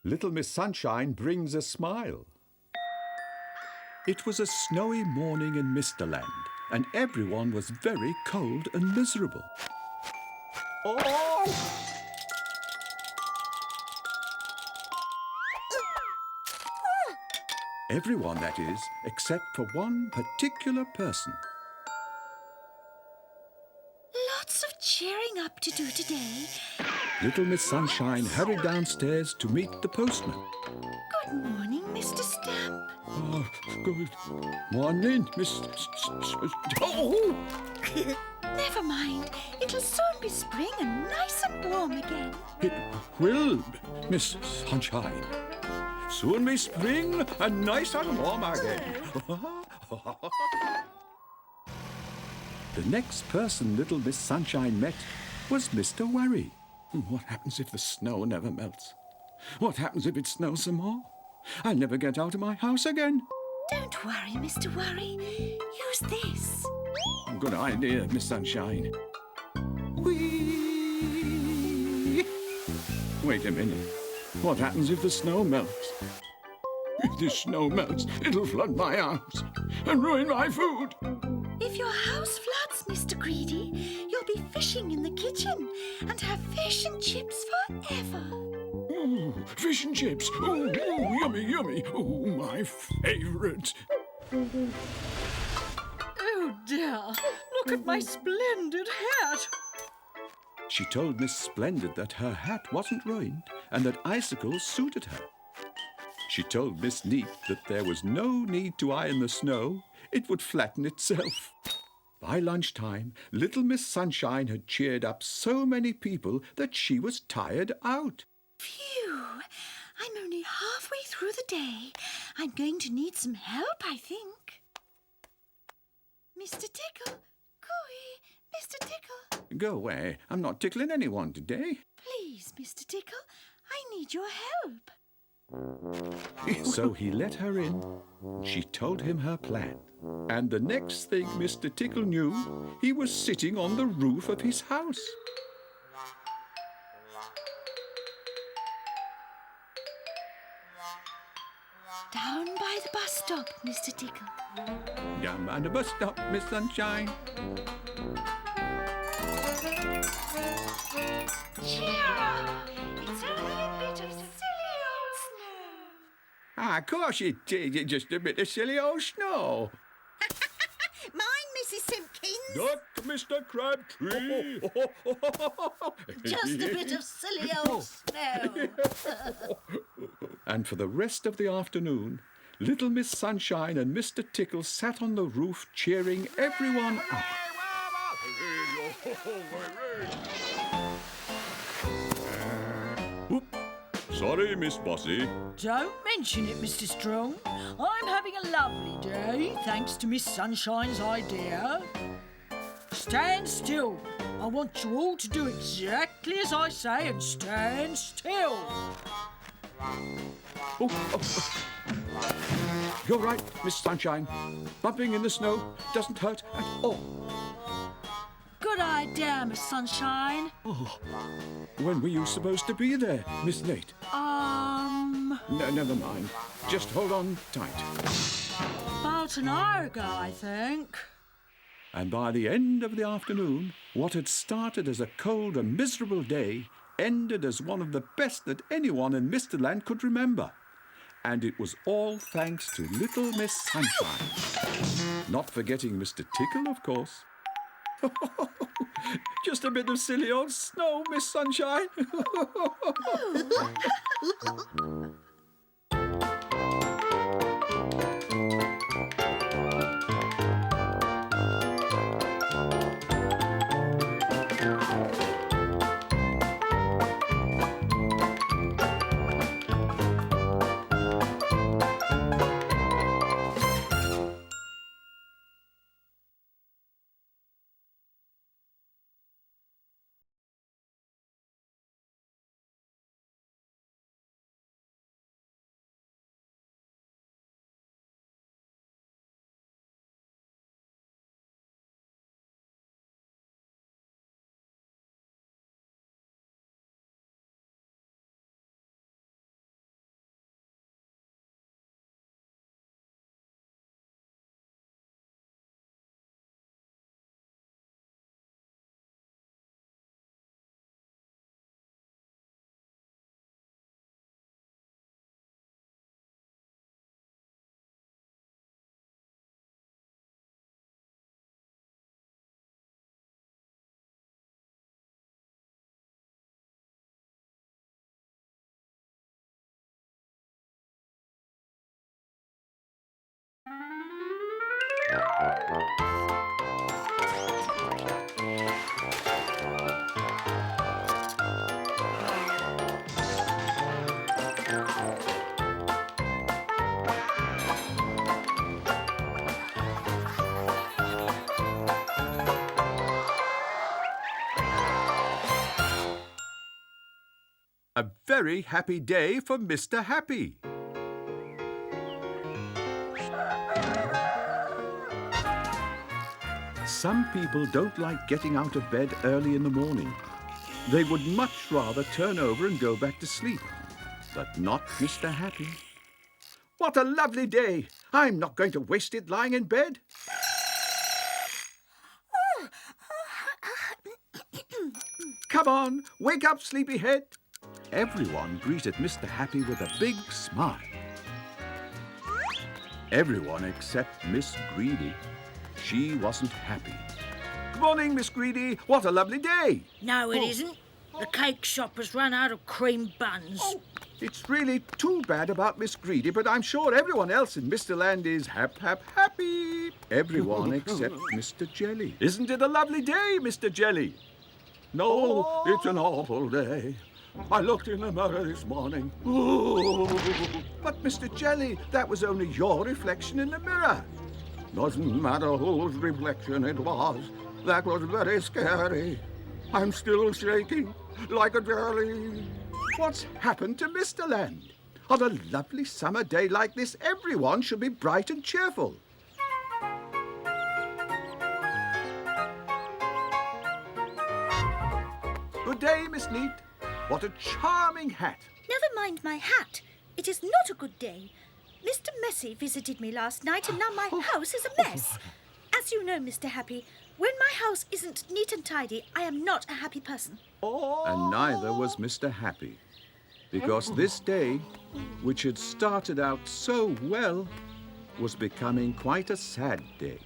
Little Miss Sunshine brings a smile. It was a snowy morning in Misterland, and everyone was very cold and miserable. Oh! Everyone, that is, except for one particular person. Lots of cheering up to do today. Little Miss Sunshine hurried downstairs to meet the postman. Good morning, Mr. Stamp. Oh, good morning, Miss... Oh! Never mind. It'll soon be spring and nice and warm again. It will, Miss Sunshine. Soon be spring and nice and warm again. The next person Little Miss Sunshine met was Mr. Worry. What happens if the snow never melts? What happens if it snows some more? I'll never get out of my house again. Don't worry, Mr. Worry. Use this. Good idea, Miss Sunshine. Whee! Wait a minute. What happens if the snow melts? If the snow melts, it'll flood my house and ruin my food. If your house floods, Mr. Greedy, you'll be fishing in the kitchen and have fish and chips forever. Ooh, fish and chips. Ooh, yummy, yummy. Ooh, my favourite. Oh, dear. Look at my splendid hat. She told Miss Splendid that her hat wasn't ruined and that icicles suited her. She told Miss Neat that there was no need to iron the snow. It would flatten itself. By lunchtime, Little Miss Sunshine had cheered up so many people that she was tired out. Phew! I'm only halfway through the day. I'm going to need some help, I think. Mr. Tickle! Cooey! Mr. Tickle! Go away. I'm not tickling anyone today. Please, Mr. Tickle, I need your help. So he let her in. She told him her plan. And the next thing Mr. Tickle knew, he was sitting on the roof of his house. Down by the bus stop, Mr. Tickle. Down by the bus stop, Miss Sunshine. Cheer up! It's only a bit of silly old snow. Ah, of course it is. It's just a bit of silly old snow. Mine, Mrs. Simpkins. Duck, Mr. Crabtree. Just a bit of silly old snow. And for the rest of the afternoon, Little Miss Sunshine and Mr. Tickle sat on the roof cheering everyone up. Oop. Sorry, Miss Bossy. Don't mention it, Mr. Strong. I'm having a lovely day, thanks to Miss Sunshine's idea. Stand still. I want you all to do exactly as I say and stand still. Oh. You're right, Miss Sunshine. Bumping in the snow doesn't hurt at all. Good idea, Miss Sunshine. Oh, when were you supposed to be there, Miss Nate? No, never mind. Just hold on tight. about an hour ago, I think. And by the end of the afternoon, what had started as a cold and miserable day ended as one of the best that anyone in Misterland could remember. And it was all thanks to Little Miss Sunshine. Not forgetting Mr. Tickle, of course. Just a bit of silly old snow, Miss Sunshine. A very happy day for Mr. Happy. Some people don't like getting out of bed early in the morning. They would much rather turn over and go back to sleep. But not Mr. Happy. What a lovely day! I'm not going to waste it lying in bed. Come on, wake up, sleepyhead. Everyone greeted Mr. Happy with a big smile. Everyone except Miss Greedy. She wasn't happy. Good morning, Miss Greedy. What a lovely day. No, it isn't. The cake shop has run out of cream buns. It's really too bad about Miss Greedy, but I'm sure everyone else in Mr. Land is happy. Everyone except Mr. Jelly. Isn't it a lovely day, Mr. Jelly? No, it's an awful day. I looked in the mirror this morning. Ooh. But, Mr. Jelly, that was only your reflection in the mirror. Doesn't matter whose reflection it was. That was very scary. I'm still shaking like a jelly. What's happened to Mr. Land? On a lovely summer day like this, everyone should be bright and cheerful. Good day, Miss Neat. What a charming hat. Never mind my hat. It is not a good day. Mr. Messy visited me last night and now my house is a mess. As you know, Mr. Happy, when my house isn't neat and tidy, I am not a happy person. And neither was Mr. Happy, because this day, which had started out so well, was becoming quite a sad day.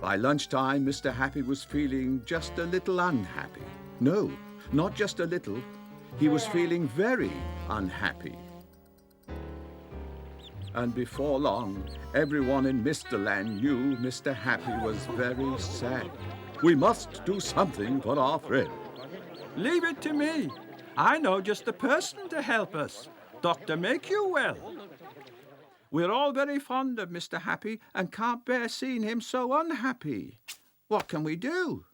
By lunchtime, Mr. Happy was feeling just a little unhappy. No, not just a little. He was feeling very unhappy. And before long, everyone in Mr. Land knew Mr. Happy was very sad. We must do something for our friend. Leave it to me. I know just the person to help us. Dr. Make You Well. We're all very fond of Mr. Happy and can't bear seeing him so unhappy. What can we do?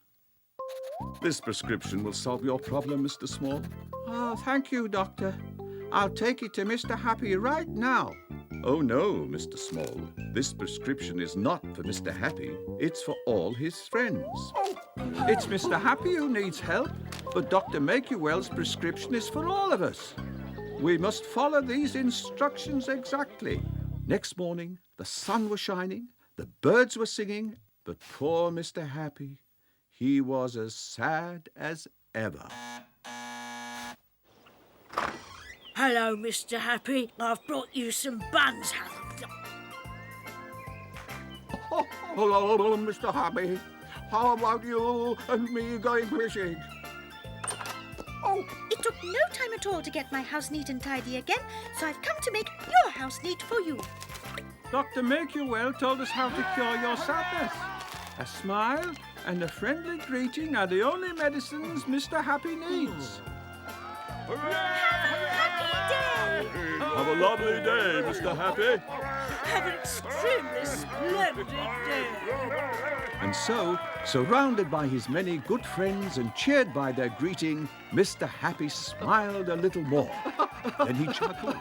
This prescription will solve your problem, Mr. Small. Oh, thank you, Doctor. I'll take it to Mr. Happy right now. Oh, no, Mr. Small. This prescription is not for Mr. Happy. It's for all his friends. It's Mr. Happy who needs help, but Dr. Make You Well's prescription is for all of us. We must follow these instructions exactly. Next morning, the sun was shining, the birds were singing, but poor Mr. Happy, he was as sad as ever. Hello, Mr. Happy. I've brought you some buns. Hello, Mr. Happy. How about you and me going fishing? It took no time at all to get my house neat and tidy again, so I've come to make your house neat for you. Dr. Make You Well told us how to cure your sadness. A smile and a friendly greeting are the only medicines Mr. Happy needs. Have a lovely day, Mr. Happy. Have an extremely splendid day. And so, surrounded by his many good friends and cheered by their greeting, Mr. Happy smiled a little more. Then he chuckled,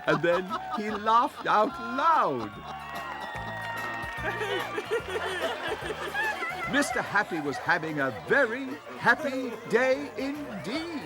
and then he laughed out loud. Mr. Happy was having a very happy day indeed.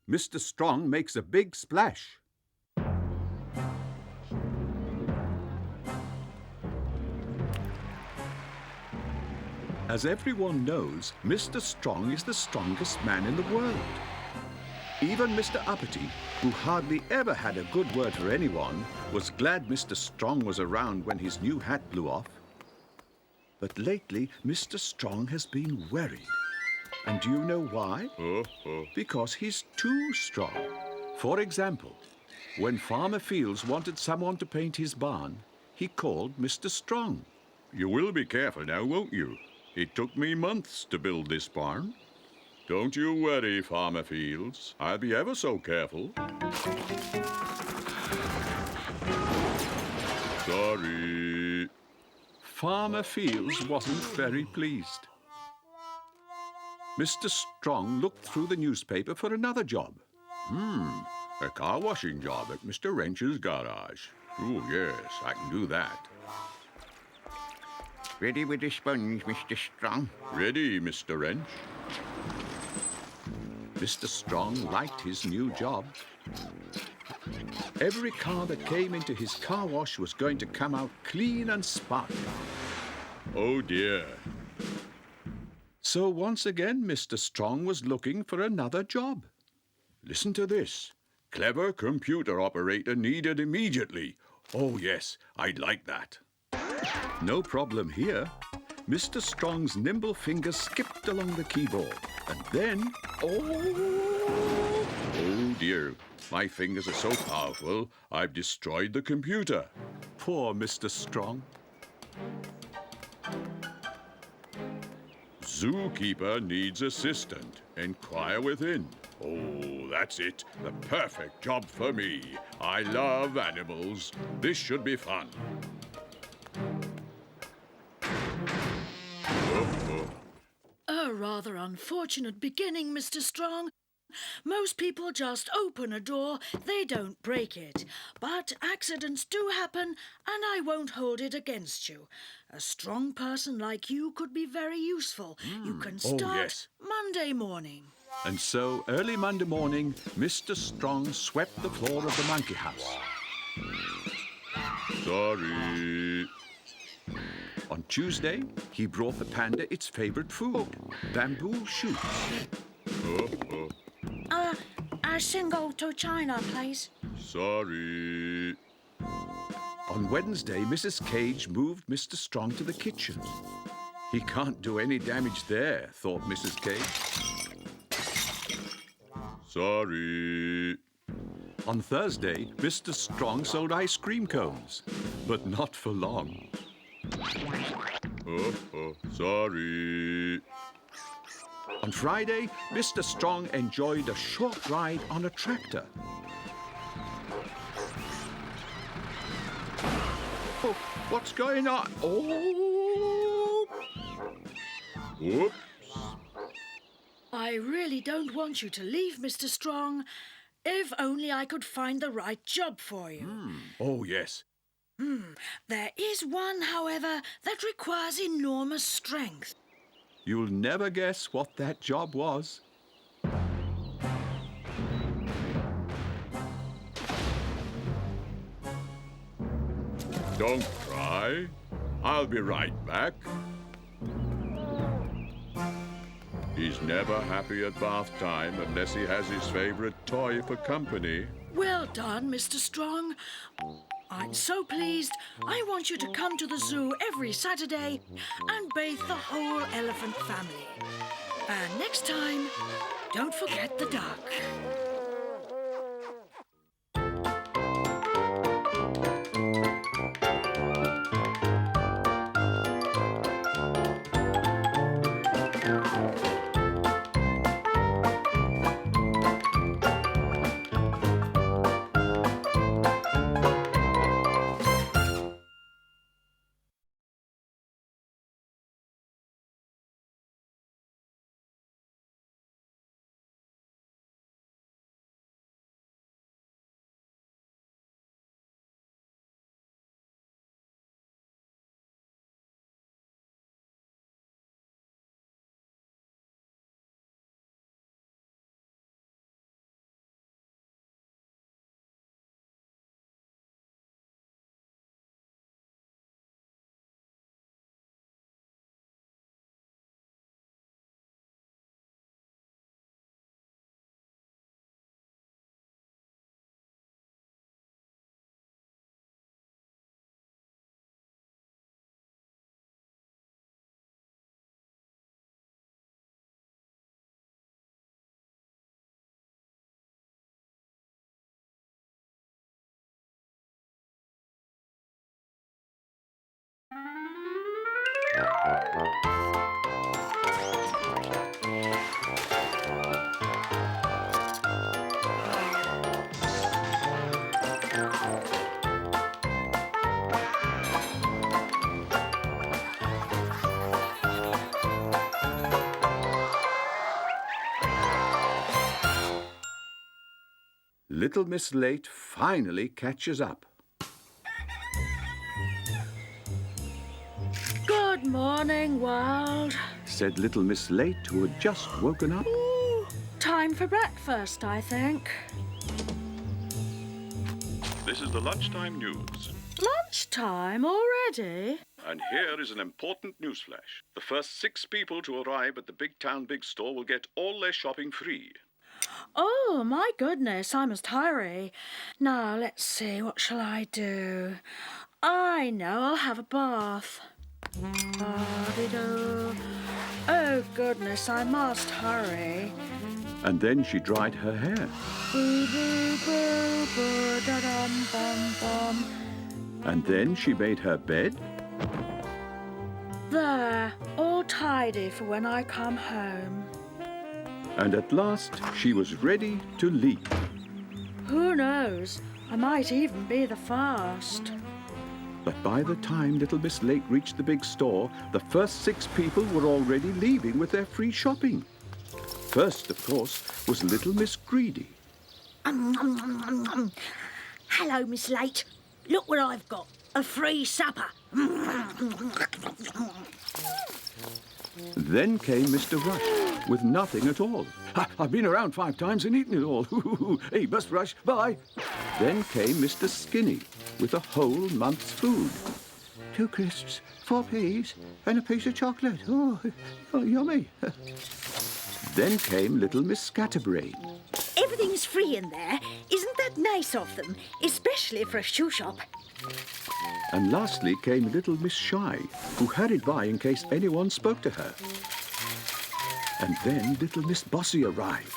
Mr. Strong makes a big splash. As everyone knows, Mr. Strong is the strongest man in the world. Even Mr. Uppity, who hardly ever had a good word for anyone, was glad Mr. Strong was around when his new hat blew off. But lately, Mr. Strong has been worried. And do you know why? Because he's too strong. For example, when Farmer Fields wanted someone to paint his barn, he called Mr. Strong. You will be careful now, won't you? It took me months to build this barn. Don't you worry, Farmer Fields. I'll be ever so careful. Sorry. Farmer Fields wasn't very pleased. Mr. Strong looked through the newspaper for another job. A car washing job at Mr. Wrench's garage. Oh, yes, I can do that. Ready with the sponge, Mr. Strong? Ready, Mr. Wrench. Mr. Strong liked his new job. Every car that came into his car wash was going to come out clean and sparkling. Oh, dear. So once again, Mr. Strong was looking for another job. Listen to this. Clever computer operator needed immediately. Oh, yes, I'd like that. No problem here. Mr. Strong's nimble fingers skipped along the keyboard. And then, oh dear. My fingers are so powerful, I've destroyed the computer. Poor Mr. Strong. Zookeeper needs assistant. Enquire within. Oh, that's it. The perfect job for me. I love animals. This should be fun. A rather unfortunate beginning, Mr. Strong. Most people just open a door, they don't break it. But accidents do happen, and I won't hold it against you. A strong person like you could be very useful. You can start yes. Monday morning. And so, early Monday morning, Mr. Strong swept the floor of the monkey house. Sorry. On Tuesday, he brought the panda its favorite food, bamboo shoots. A single to China, please. Sorry. On Wednesday, Mrs. Cage moved Mr. Strong to the kitchen. He can't do any damage there, thought Mrs. Cage. Sorry. On Thursday, Mr. Strong sold ice cream cones, but not for long. Sorry. On Friday, Mr. Strong enjoyed a short ride on a tractor. Oh, what's going on? Oh! Whoops. I really don't want you to leave, Mr. Strong. If only I could find the right job for you. Oh, yes. There is one, however, that requires enormous strength. You'll never guess what that job was. Don't cry. I'll be right back. He's never happy at bath time unless he has his favorite toy for company. Well done, Mr. Strong. I'm so pleased. I want you to come to the zoo every Saturday and bathe the whole elephant family. And next time, don't forget the duck. Little Miss Late finally catches up. Good morning, world. Said Little Miss Late, who had just woken up. Ooh, time for breakfast, I think. This is the lunchtime news. Lunchtime already? And here is an important newsflash. The first 6 people to arrive at the Big Town Big Store will get all their shopping free. Oh, my goodness, I must hurry. Now, let's see, what shall I do? I know, I'll have a bath. Ba-de-do. Oh, goodness, I must hurry. And then she dried her hair. Boo, boo, boo, boo, da-dum, bum, bum. And then she made her bed. There, all tidy for when I come home. And at last she was ready to leave. Who knows? I might even be the first. But by the time Little Miss Late reached the big store, the first 6 people were already leaving with their free shopping. First, of course, was Little Miss Greedy. Hello, Miss Late. Look what I've got. A free supper. Then came Mr. Rush with nothing at all. I've been around 5 times and eaten it all. Hey, Must Rush, bye. Then came Mr. Skinny with a whole month's food. 2 crisps, 4 peas, and a piece of chocolate. Oh, yummy. Then came Little Miss Scatterbrain. Everything's free in there. Isn't that nice of them? Especially for a shoe shop. And lastly came Little Miss Shy, who hurried by in case anyone spoke to her. And then Little Miss Bossy arrived.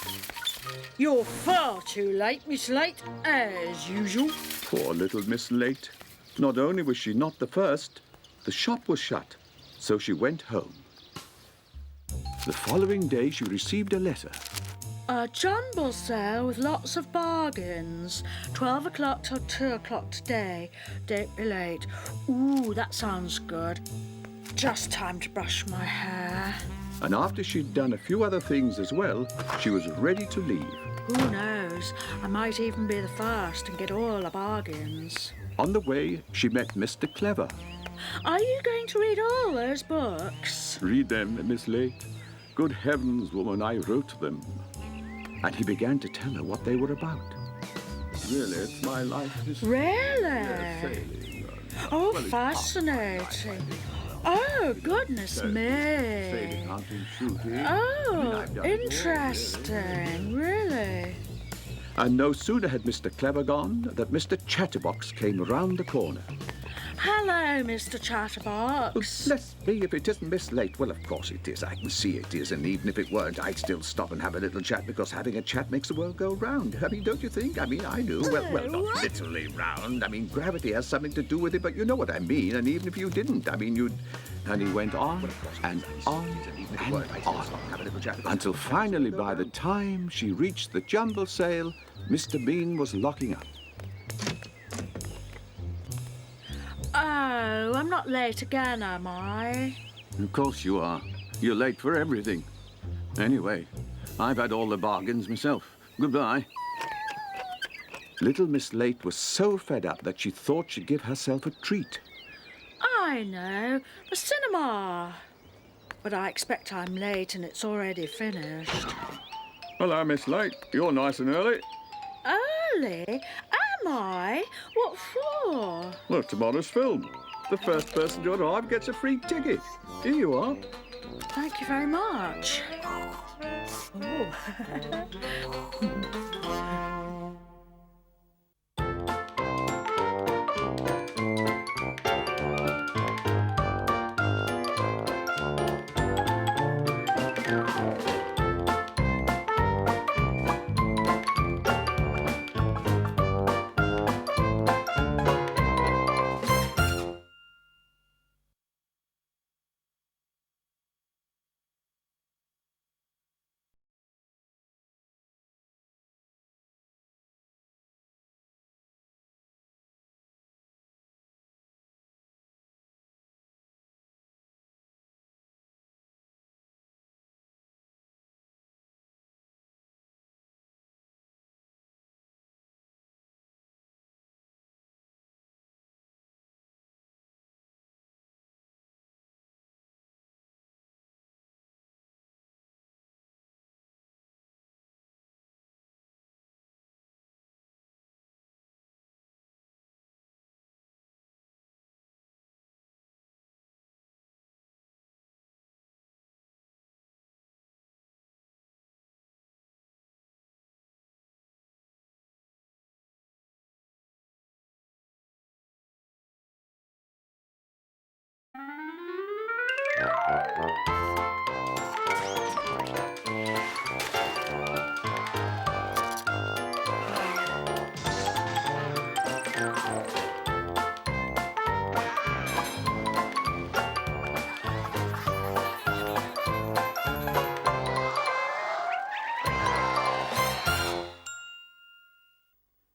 You're far too late, Miss Late, as usual. Poor Little Miss Late. Not only was she not the first, the shop was shut, so she went home. The following day she received a letter. A jumble sale with lots of bargains. 12 o'clock till 2 o'clock today. Don't be late. Ooh, that sounds good. Just time to brush my hair. And after she'd done a few other things as well, she was ready to leave. Who knows? I might even be the first and get all the bargains. On the way, she met Mr. Clever. Are you going to read all those books? Read them, Miss Late. Good heavens, woman, I wrote them. And he began to tell her what they were about. Really, it's my life. Really? Oh, fascinating. Oh, goodness me. Oh, interesting, really. And no sooner had Mr. Clever gone that Mr. Chatterbox came round the corner. Hello, Mr. Chatterbox. Bless me if it isn't Miss Late. Well, of course it is. I can see it is. And even if it weren't, I'd still stop and have a little chat because having a chat makes the world go round. I mean, don't you think? I mean, I do. Well, not literally round. I mean, gravity has something to do with it, but you know what I mean. And even if you didn't, I mean, you'd... And he went on and on and on until finally, by the time she reached the jumble sale, Mr. Bean was locking up. Oh, I'm not late again, am I? Of course you are. You're late for everything. Anyway, I've had all the bargains myself. Goodbye. Little Miss Late was so fed up that she thought she'd give herself a treat. I know, the cinema. But I expect I'm late and it's already finished. Hello, Miss Late. You're nice and early. Early? Am I? What for? Well, tomorrow's film. The first person to arrive gets a free ticket. Here you are. Thank you very much. Oh.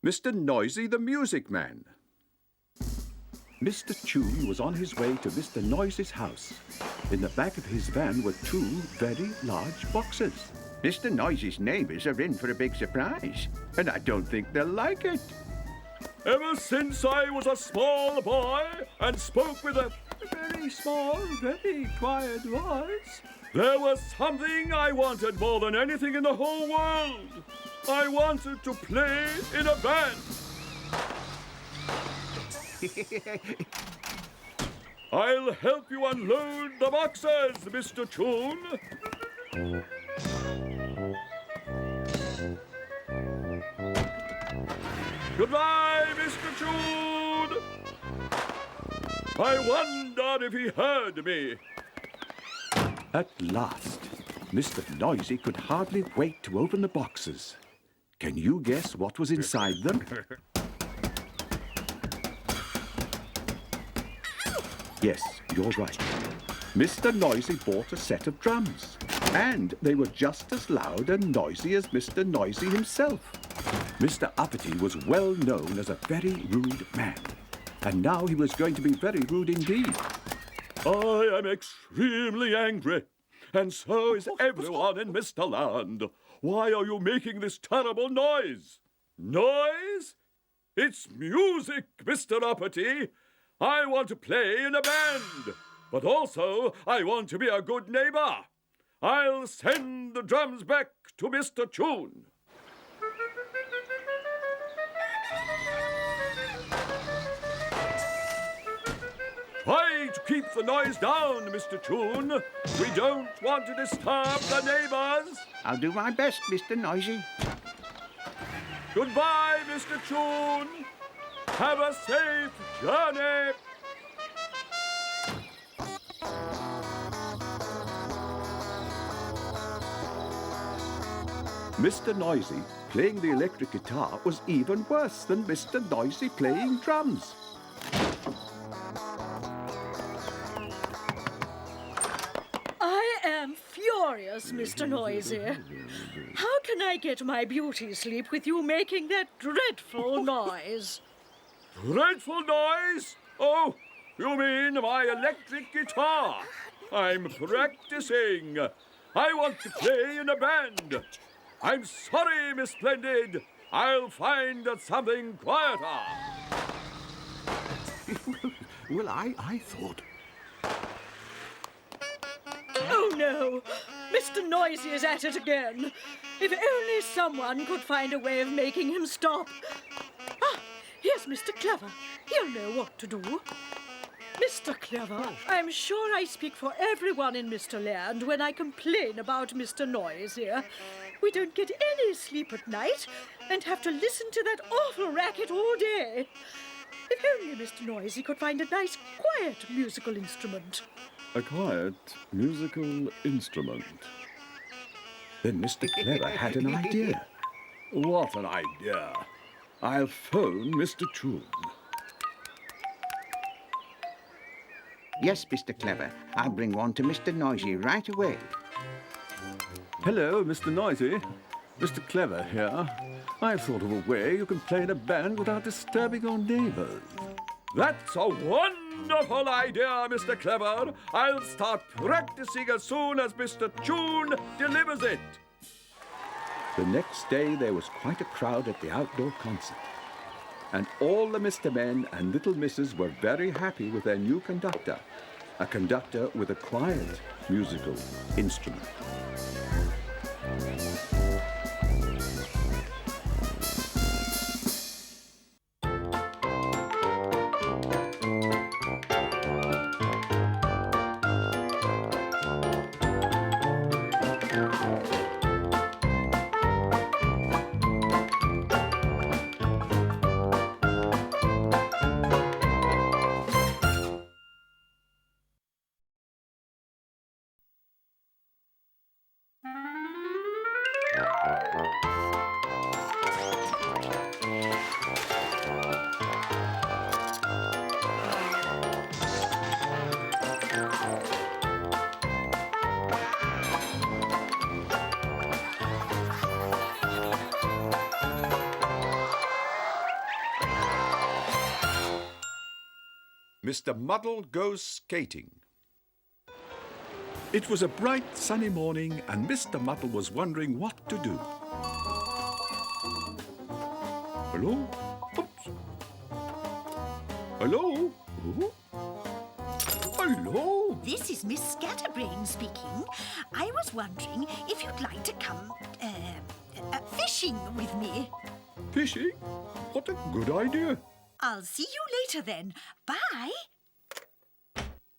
Mr. Nosy, the music man. Mr. Tune was on his way to Mr. Nosy's house. In the back of his van were two very large boxes. Mr. Nosy's neighbours are in for a big surprise, and I don't think they'll like it. Ever since I was a small boy and spoke with a Very small, very quiet voice. there was something I wanted more than anything in the whole world. I wanted to play in a band. I'll help you unload the boxes, Mr. Tune. Goodbye, Mr. Tune. I wondered if he heard me. At last, Mr. Nosy could hardly wait to open the boxes. Can you guess what was inside them? Yes, you're right. Mr. Nosy bought a set of drums, and they were just as loud and noisy as Mr. Nosy himself. Mr. Uppity was well known as a very rude man, and now he was going to be very rude indeed. I am extremely angry, and so is everyone in Mr. Land. Why are you making this terrible noise? Noise? It's music, Mr. Uppity. I want to play in a band, but also I want to be a good neighbor. I'll send the drums back to Mr. Tune. Try to keep the noise down, Mr. Tune. We don't want to disturb the neighbors. I'll do my best, Mr. Nosy. Goodbye, Mr. Tune. Have a safe journey. Mr. Nosy playing the electric guitar was even worse than Mr. Nosy playing drums. I am furious, Mr. Noisy. How can I get my beauty sleep with you making that dreadful noise? Dreadful noise? Oh, you mean my electric guitar? I'm practicing. I want to play in a band. I'm sorry, Miss Splendid. I'll find something quieter. Well, I thought... Oh, no. Mr. Noisy is at it again. If only someone could find a way of making him stop. Ah, here's Mr. Clever. He'll know what to do. Mr. Clever, I'm sure I speak for everyone in Mr. Land when I complain about Mr. Noisy. We don't get any sleep at night and have to listen to that awful racket all day. If only Mr. Noisy could find a nice, quiet musical instrument. A quiet musical instrument. Then Mr. Clever had an idea. What an idea. I'll phone Mr. Tune. Yes, Mr. Clever. I'll bring one to Mr. Nosy right away. Hello, Mr. Nosy. Mr. Clever here. I've thought of a way you can play in a band without disturbing your neighbours. That's a wonderful idea, Mr. Clever. I'll start practicing as soon as Mr. Tune delivers it. The next day there was quite a crowd at the outdoor concert. And all the Mr. Men and Little Misses were very happy with their new conductor, a conductor with a quiet musical instrument. Mr. Muddle Goes Skating. It was a bright, sunny morning, and Mr. Muddle was wondering what to do. Hello? Oops. Hello? Ooh. Hello? This is Miss Scatterbrain speaking. I was wondering if you'd like to come fishing with me. Fishing? What a good idea. I'll see you later then. Bye.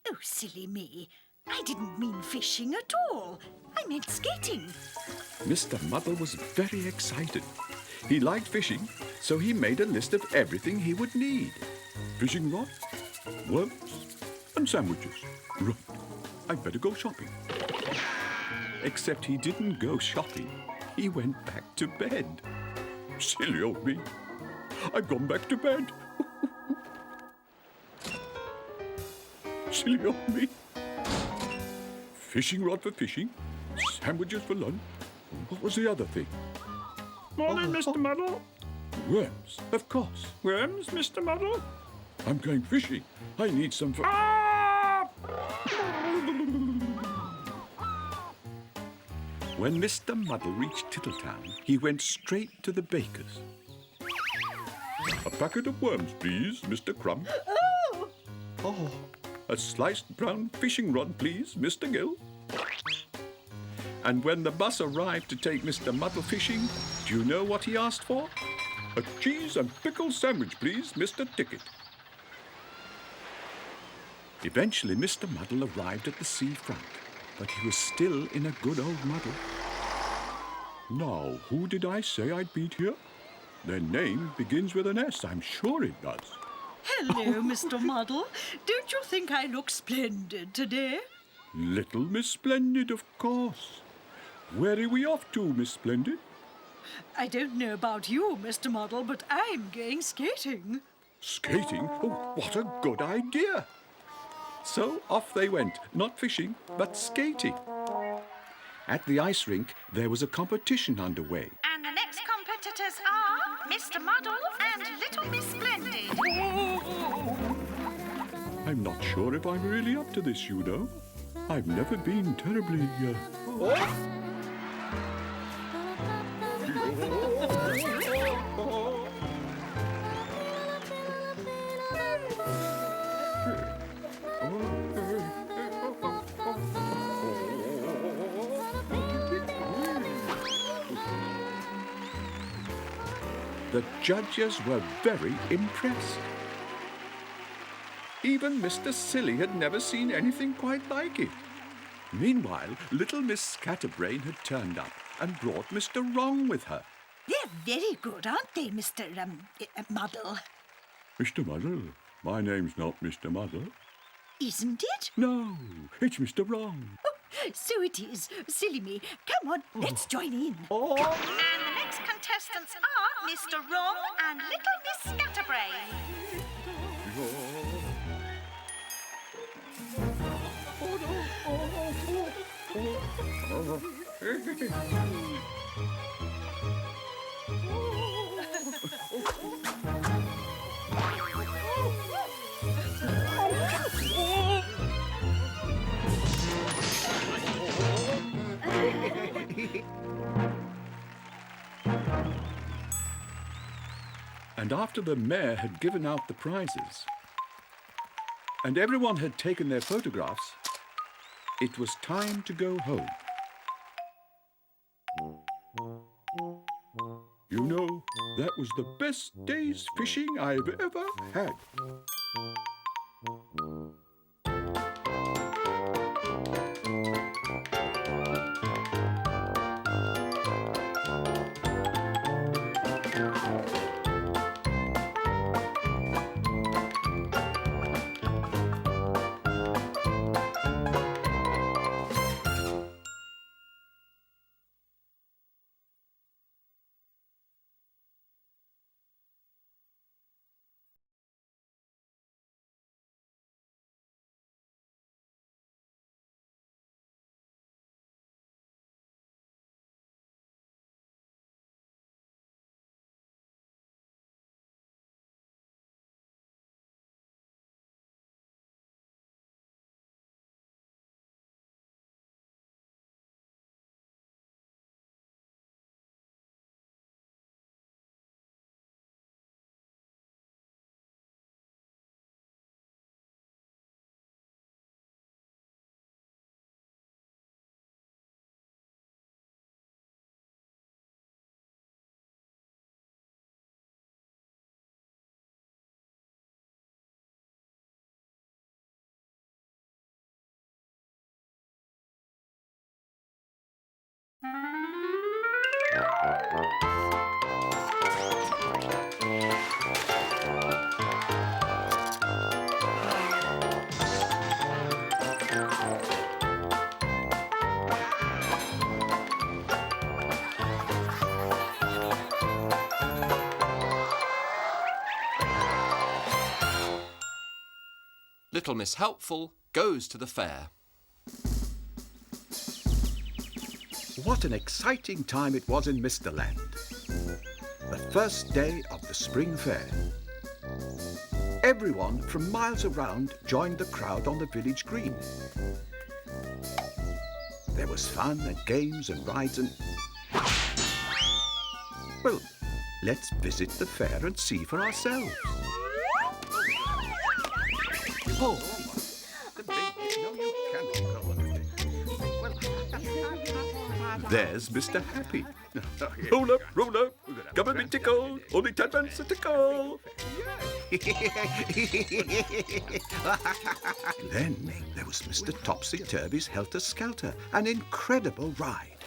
Oh, silly me. I didn't mean fishing at all. I meant skating. Mr. Muddle was very excited. He liked fishing, so he made a list of everything he would need. Fishing rod, worms, and sandwiches. Right, I'd better go shopping. Except he didn't go shopping. He went back to bed. Silly old me. I've gone back to bed. Silly old me. Fishing rod for fishing, sandwiches for lunch. What was the other thing? Morning, Mr. Muddle. Worms, of course. Worms, Mr. Muddle? I'm going fishing. I need some for... Ah! When Mr. Muddle reached Tittletown, he went straight to the baker's. A packet of worms, please, Mr. Crumb. Oh, a sliced brown fishing rod, please, Mr. Gill. And when the bus arrived to take Mr. Muddle fishing, do you know what he asked for? A cheese and pickle sandwich, please, Mr. Ticket. Eventually, Mr. Muddle arrived at the seafront, but he was still in a good old muddle. Now, who did I say I'd meet here? Their name begins with an S, I'm sure it does. Hello, Mr. Muddle. Don't you think I look splendid today? Little Miss Splendid, of course. Where are we off to, Miss Splendid? I don't know about you, Mr. Muddle, but I'm going skating. Skating? Oh, what a good idea! So off they went, not fishing, but skating. At the ice rink, there was a competition underway. And the next competitors are Mr. Muddle and Little Miss Splendid. I'm not sure if I'm really up to this, you know. I've never been terribly... The judges were very impressed. Even Mr. Silly had never seen anything quite like it. Meanwhile, little Miss Scatterbrain had turned up and brought Mr. Wrong with her. They're very good, aren't they, Mr. Muddle? Mr. Muddle? My name's not Mr. Muddle. Isn't it? No, it's Mr. Wrong. Oh, so it is. Silly me. Come on, let's join in. Oh. And the next contestants are Mr. Wrong and Little Miss Scatterbrain. And after the mayor had given out the prizes, and everyone had taken their photographs, it was time to go home. You know, that was the best day's fishing I've ever had. Little Miss Helpful goes to the fair. What an exciting time it was in Mr. Land. The first day of the spring fair. Everyone from miles around joined the crowd on the village green. There was fun and games and rides and... Well, let's visit the fair and see for ourselves. Oh, there's Mr. Happy. Roll up, come and be tickled. Only 10 pence a tickle. Then there was Mr. Topsy-Turvy's Helter Skelter, an incredible ride.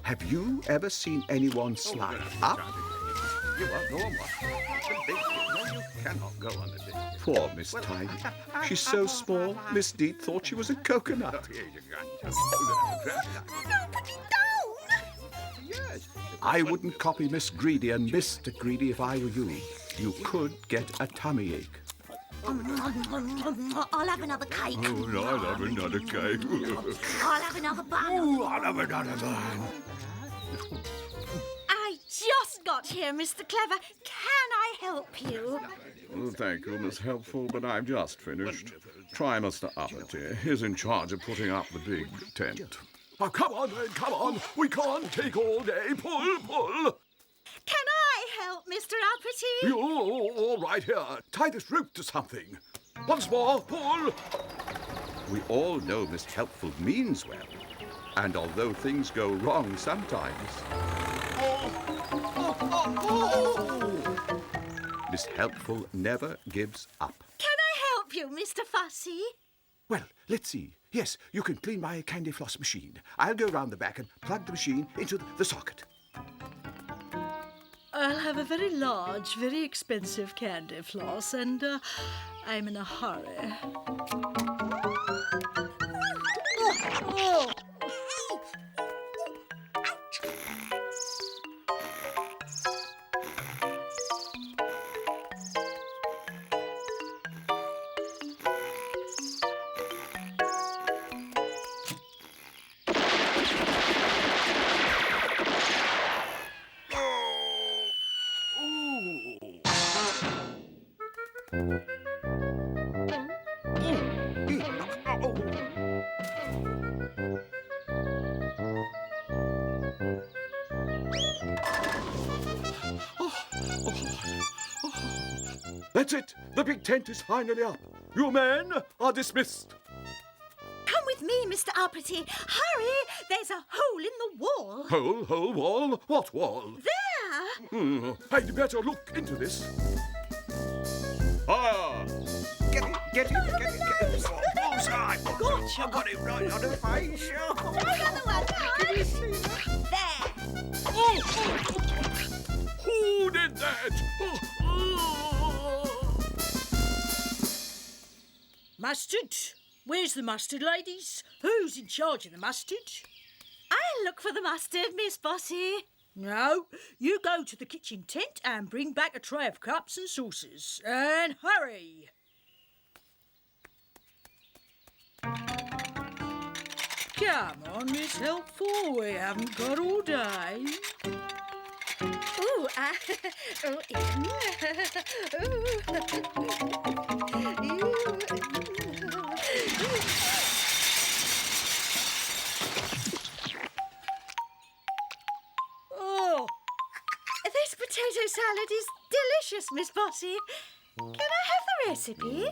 Have you ever seen anyone slide up? You are normal. No, you cannot go on a day. Poor Miss Tiny. She's so small, Miss Deep thought she was a coconut. I wouldn't copy Miss Greedy and Mr. Greedy if I were you. You could get a tummy ache. I'll have another cake. Oh, I'll have another cake. I'll have another bun. I'll have another bun. I just got here, Mr. Clever. Can I help you? Well, thank you, Miss Helpful, but I've just finished. Try Mr. Uppity. He's in charge of putting up the big tent. Oh, come on, then, come on. We can't take all day. Pull. Can I help, Mr. Uppity? You all right here. Tie this rope to something. Once more, pull. We all know Miss Helpful means well. And although things go wrong sometimes, Miss Helpful never gives up. Can I help you, Mr. Fussy? Well, let's see. Yes, you can clean my candy floss machine. I'll go round the back and plug the machine into the socket. I'll have a very large, very expensive candy floss, and I'm in a hurry. Oh. That's it. The big tent is finally up. You men are dismissed. Come with me, Mr. Uppity. Hurry! There's a hole in the wall. Hole, wall? What wall? There! I'd better look into this. Ah! Get it. Bullseye. Gotcha. I got it right on the face. Try another one. There! Who did that? Mustard? Where's the mustard, ladies? Who's in charge of the mustard? I'll look for the mustard, Miss Bossy. No, you go to the kitchen tent and bring back a tray of cups and saucers. And hurry! Come on, Miss Helpful, we haven't got all day. Ooh, Oh, this potato salad is delicious, Miss Bossy. Can I have the recipe?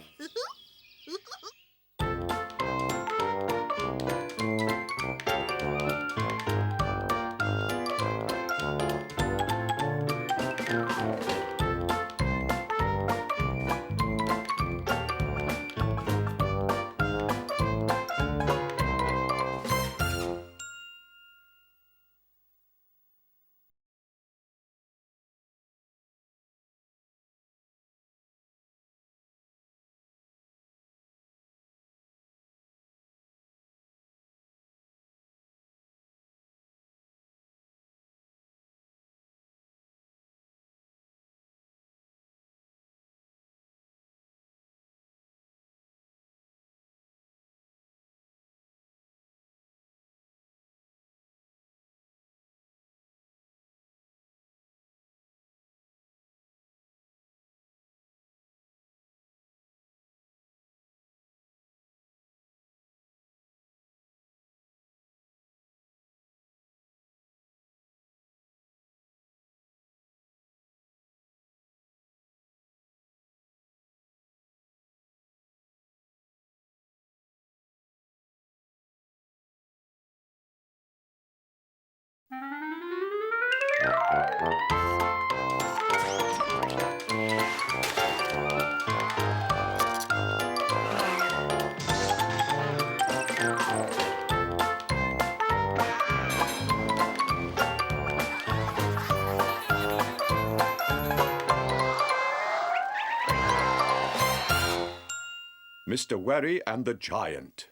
Mr. Worry and the Giant.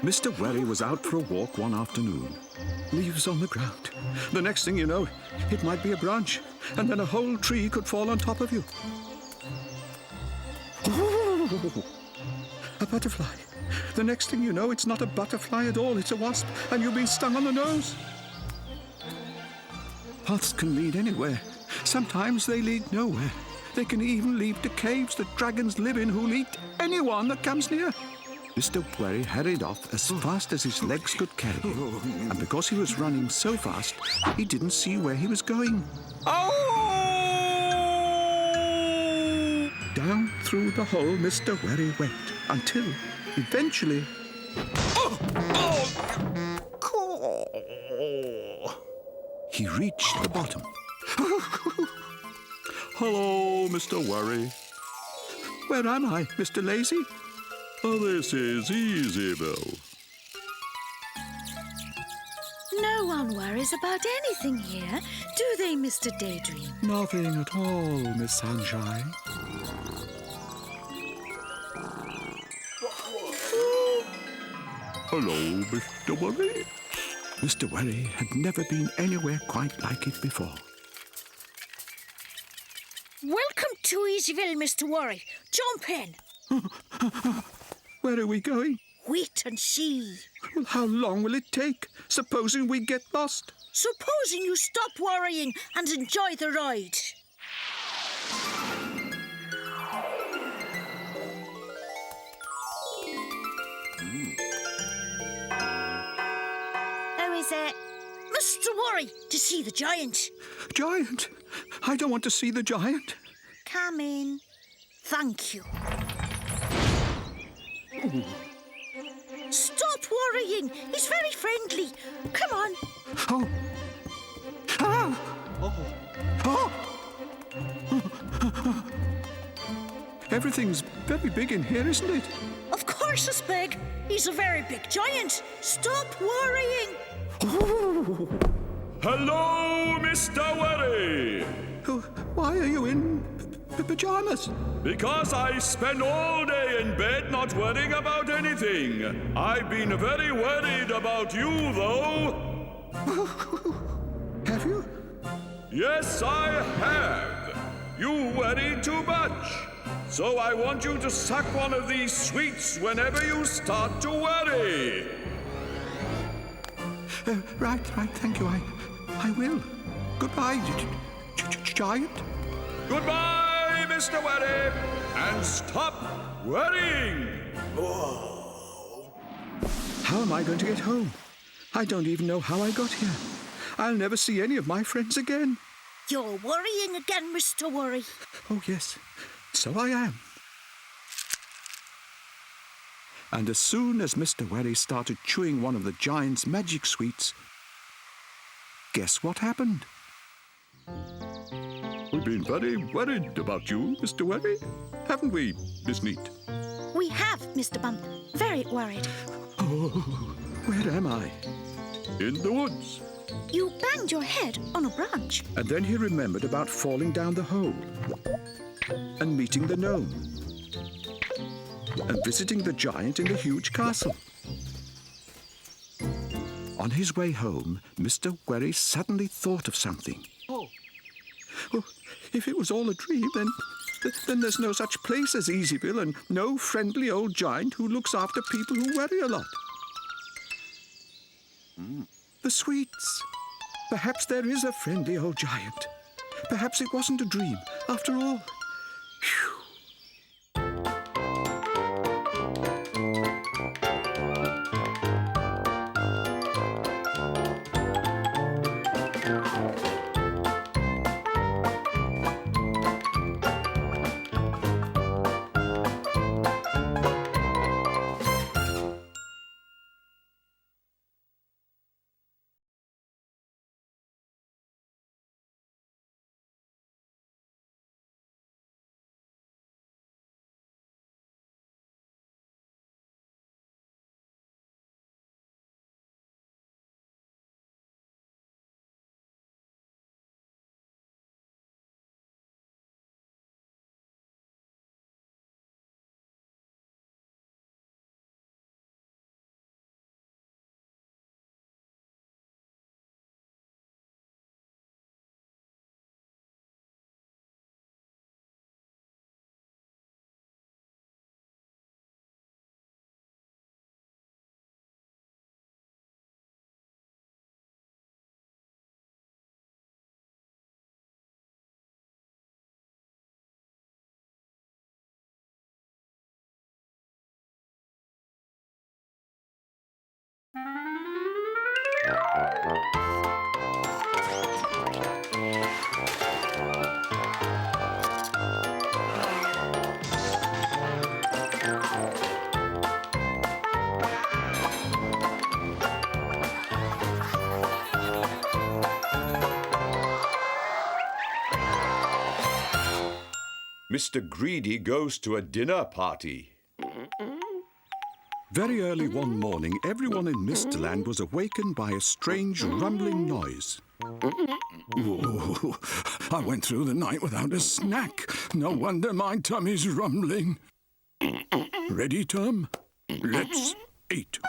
Mr. Worry was out for a walk one afternoon. Leaves on the ground. The next thing you know, it might be a branch, and then a whole tree could fall on top of you. A butterfly. The next thing you know, it's not a butterfly at all, it's a wasp, and you've been stung on the nose. Paths can lead anywhere. Sometimes they lead nowhere. They can even lead to caves that dragons live in who'll eat anyone that comes near. Mr. Worry hurried off as fast as his legs could carry him. And because he was running so fast, he didn't see where he was going. Oh! Down through the hole Mr. Worry went, until, eventually... he reached the bottom. Hello, Mr. Worry. Where am I, Mr. Lazy? Oh, this is easy, Bill. No one worries about anything here, do they, Mr. Daydream? Nothing at all, Miss Sunshine. Hello, Mr. Worry. Mr. Worry had never been anywhere quite like it before. Welcome to Easyville, Mr. Worry. Jump in. Where are we going? Wait and see. Well, how long will it take? Supposing we get lost? Supposing you stop worrying and enjoy the ride. How is it? Mr. Worry, to see the giant. Giant? I don't want to see the giant. Come in. Thank you. Stop worrying. He's very friendly. Come on. Oh. Ah! Oh. Everything's very big in here, isn't it? Of course it's big. He's a very big giant. Stop worrying. Hello, Mr. Worry. Oh, why are you in pyjamas? Because I spend all day in bed not worrying about anything. I've been very worried about you, though. Have you? Yes, I have. You worry too much. So I want you to suck one of these sweets whenever you start to worry. Right, thank you. I will. Goodbye, giant. Goodbye, Mr. Worry, and stop worrying. How am I going to get home? I don't even know how I got here. I'll never see any of my friends again. You're worrying again, Mr. Worry. Oh, yes, so I am. And as soon as Mr. Worry started chewing one of the giant's magic sweets, guess what happened? We've been very worried about you, Mr. Worry, haven't we, Miss Neat? We have, Mr. Bump. Very worried. Oh, where am I? In the woods. You banged your head on a branch. And then he remembered about falling down the hole and meeting the gnome and visiting the giant in the huge castle. On his way home, Mr. Worry suddenly thought of something. Oh, if it was all a dream, then there's no such place as Easyville and no friendly old giant who looks after people who worry a lot. The sweets. Perhaps there is a friendly old giant. Perhaps it wasn't a dream after all. Phew. Mr. Greedy goes to a dinner party. Very early one morning, everyone in Misterland was awakened by a strange rumbling noise. Oh, I went through the night without a snack. No wonder my tummy's rumbling. Ready, Tom? Let's eat.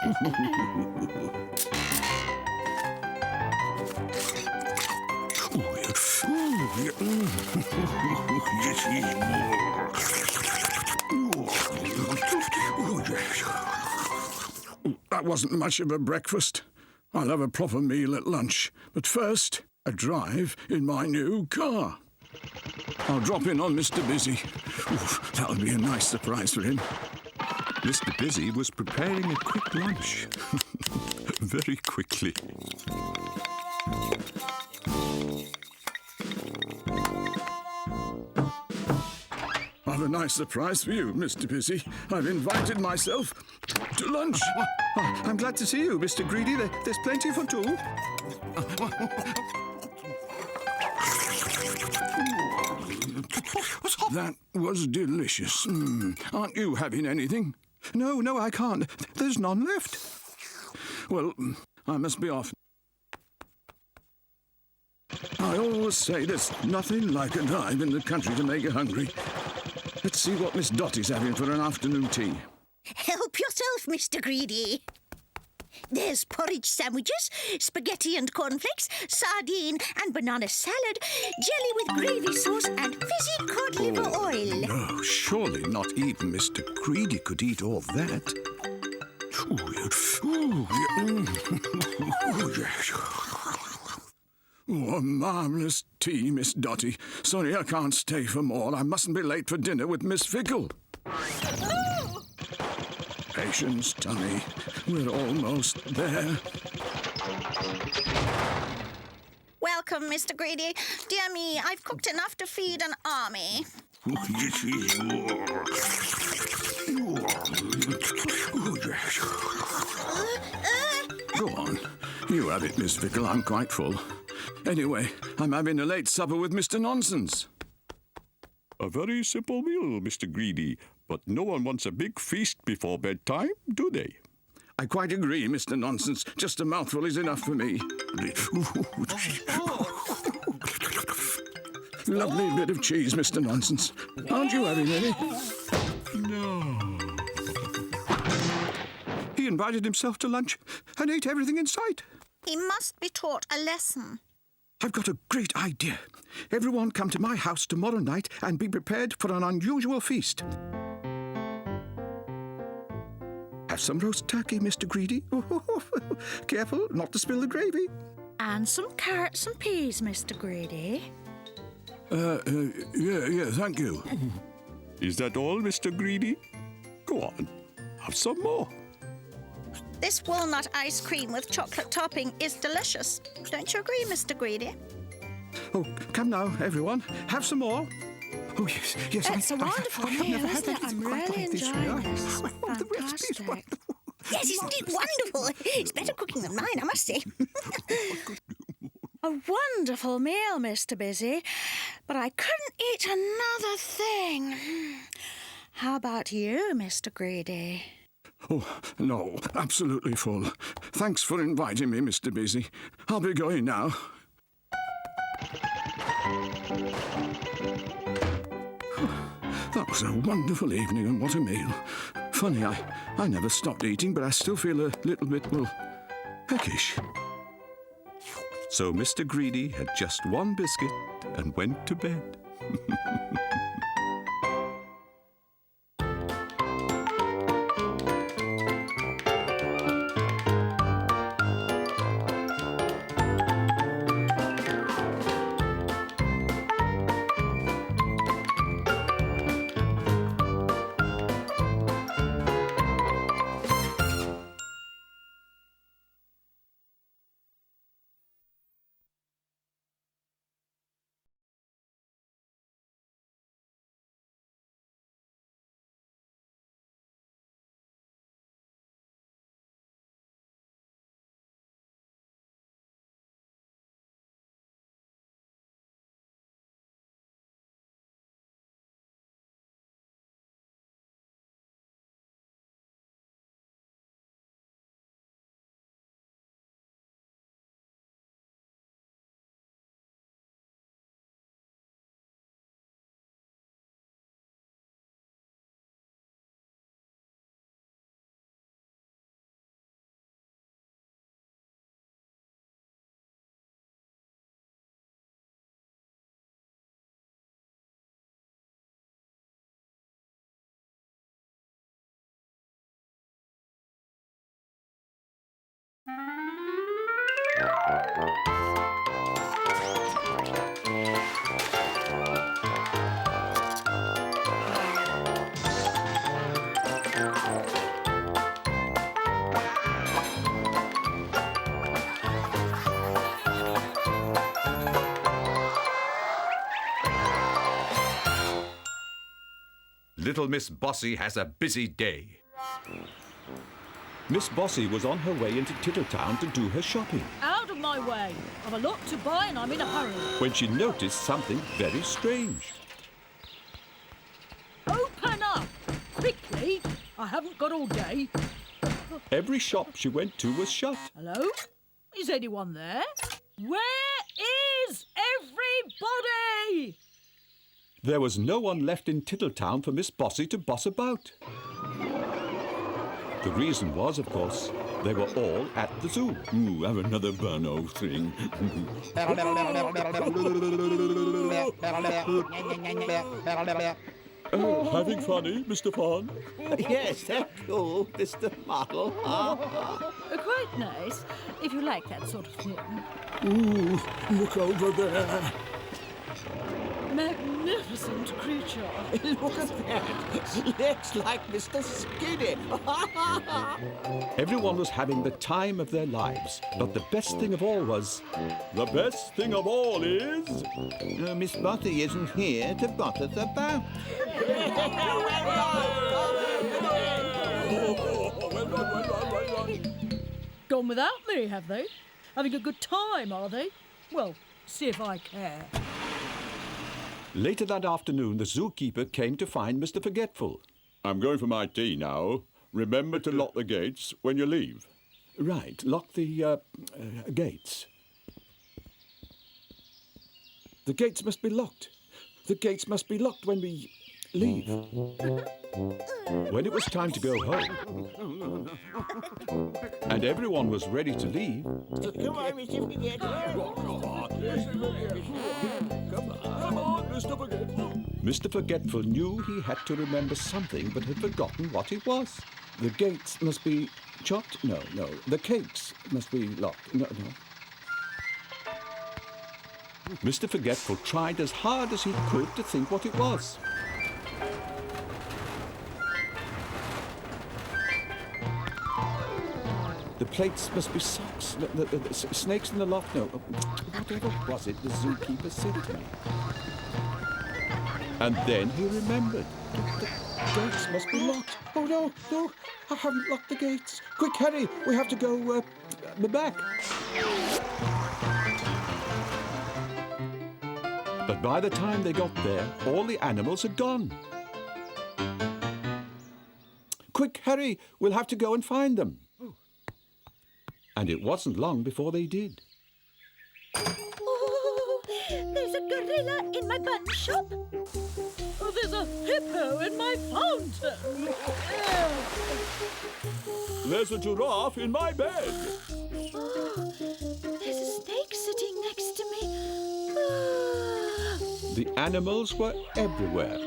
That wasn't much of a breakfast. I'll have a proper meal at lunch. But first, a drive in my new car. I'll drop in on Mr. Busy. Oof, that'll be a nice surprise for him. Mr. Busy was preparing a quick lunch. Very quickly. I've a nice surprise for you, Mr. Busy. I've invited myself to lunch. Oh, I'm glad to see you, Mr. Greedy. There's plenty for two. That was delicious. Aren't you having anything? No, I can't. There's none left. Well, I must be off. I always say there's nothing like a drive in the country to make you hungry. Let's see what Miss Dottie's having for an afternoon tea. Help yourself, Mr. Greedy. There's porridge sandwiches, spaghetti and cornflakes, sardine and banana salad, jelly with gravy sauce and fizzy cod liver oil. No, surely not even Mr. Greedy could eat all that. Oh, a marvellous tea, Miss Dottie. Sorry I can't stay for more. I mustn't be late for dinner with Miss Fickle. Patience, Tommy. We're almost there. Welcome, Mr. Greedy. Dear me, I've cooked enough to feed an army. Go on. You have it, Miss Fickle. I'm quite full. Anyway, I'm having a late supper with Mr. Nonsense. A very simple meal, Mr. Greedy. But no one wants a big feast before bedtime, do they? I quite agree, Mr. Nonsense. Just a mouthful is enough for me. Lovely bit of cheese, Mr. Nonsense. Aren't you having any? No. He invited himself to lunch and ate everything in sight. He must be taught a lesson. I've got a great idea. Everyone come to my house tomorrow night and be prepared for an unusual feast. Have some roast turkey, Mr. Greedy. Careful not to spill the gravy. And some carrots and peas, Mr. Greedy. Yeah, thank you. Is that all, Mr. Greedy? Go on, have some more. This walnut ice cream with chocolate topping is delicious. Don't you agree, Mr. Greedy? Oh, come now, everyone. Have some more. Oh, yes. It's a wonderful meal, isn't it? I'm really enjoying this. Oh, the recipe is Fantastic. wonderful. Yes, isn't it wonderful? It's better cooking than mine, I must say. A wonderful meal, Mr. Busy. But I couldn't eat another thing. How about you, Mr. Greedy? Oh, no, absolutely full. Thanks for inviting me, Mr. Busy. I'll be going now. That was a wonderful evening, and what a meal. Funny, I never stopped eating, but I still feel a little bit, well, peckish. So Mr. Greedy had just one biscuit and went to bed. Little Miss Bossy has a busy day. Miss Bossy was on her way into Tittletown to do her shopping Out of my way. I've a lot to buy and I'm in a hurry. when she noticed something very strange. Open up! Quickly! I haven't got all day. Every shop she went to was shut. Hello? Is anyone there? Where is everybody? There was no one left in Tittletown for Miss Bossy to boss about. The reason was, of course, they were all at the zoo. Ooh, have another Burno thing. Having funny, Mr. Fawn? Yes, that's cool, Mr. Muddle. Quite nice, if you like that sort of thing. Ooh, look over there. Magnificent creature. Look at that. Looks like Mr. Skinny. Everyone was having the time of their lives, but the best thing of all was... The best thing of all is... Miss Bossy isn't here to boss us about. Gone without me, have they? Having a good time, are they? Well, see if I care. Later that afternoon, the zookeeper came to find Mr. Forgetful. I'm going for my tea now. Remember to lock the gates when you leave. Right, lock the gates. The gates must be locked. The gates must be locked when we leave. When it was time to go home, and everyone was ready to leave, Come on, Mr. Mr. Forgetful knew he had to remember something but had forgotten what it was. The gates must be chopped? No. The cakes must be locked? No. Mr. Forgetful tried as hard as he could to think what it was. The plates must be socks. The snakes in the loft? No. Whatever was it the zookeeper said to me? And then he remembered. The gates must be locked. Oh, no, I haven't locked the gates. Quick, Harry, we have to go back. But by the time they got there, all the animals had gone. Quick, Harry, we'll have to go and find them. And it wasn't long before they did. Oh, there's a gorilla in my bun shop. Oh, there's a hippo in my fountain. There's a giraffe in my bed. Oh, there's a snake sitting next to me. Oh. The animals were everywhere.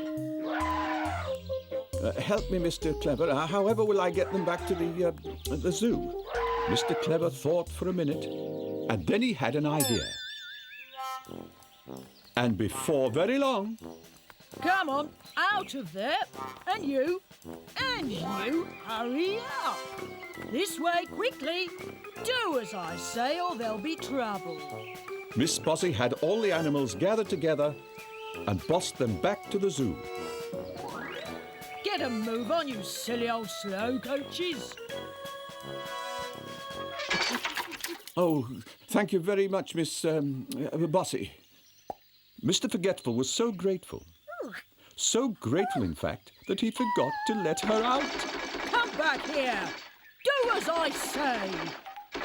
Help me, Mr. Clever. However will I get them back to the zoo? Mr. Clever thought for a minute, and then he had an idea. And before very long... Come on, out of there. And you, hurry up. This way, quickly. Do as I say or there'll be trouble. Miss Bossy had all the animals gathered together and bossed them back to the zoo. Get a move on, you silly old slow coaches. Oh, thank you very much, Miss Bossy. Mr. Forgetful was so grateful. So grateful, in fact, that he forgot to let her out. Come back here. Do as I say.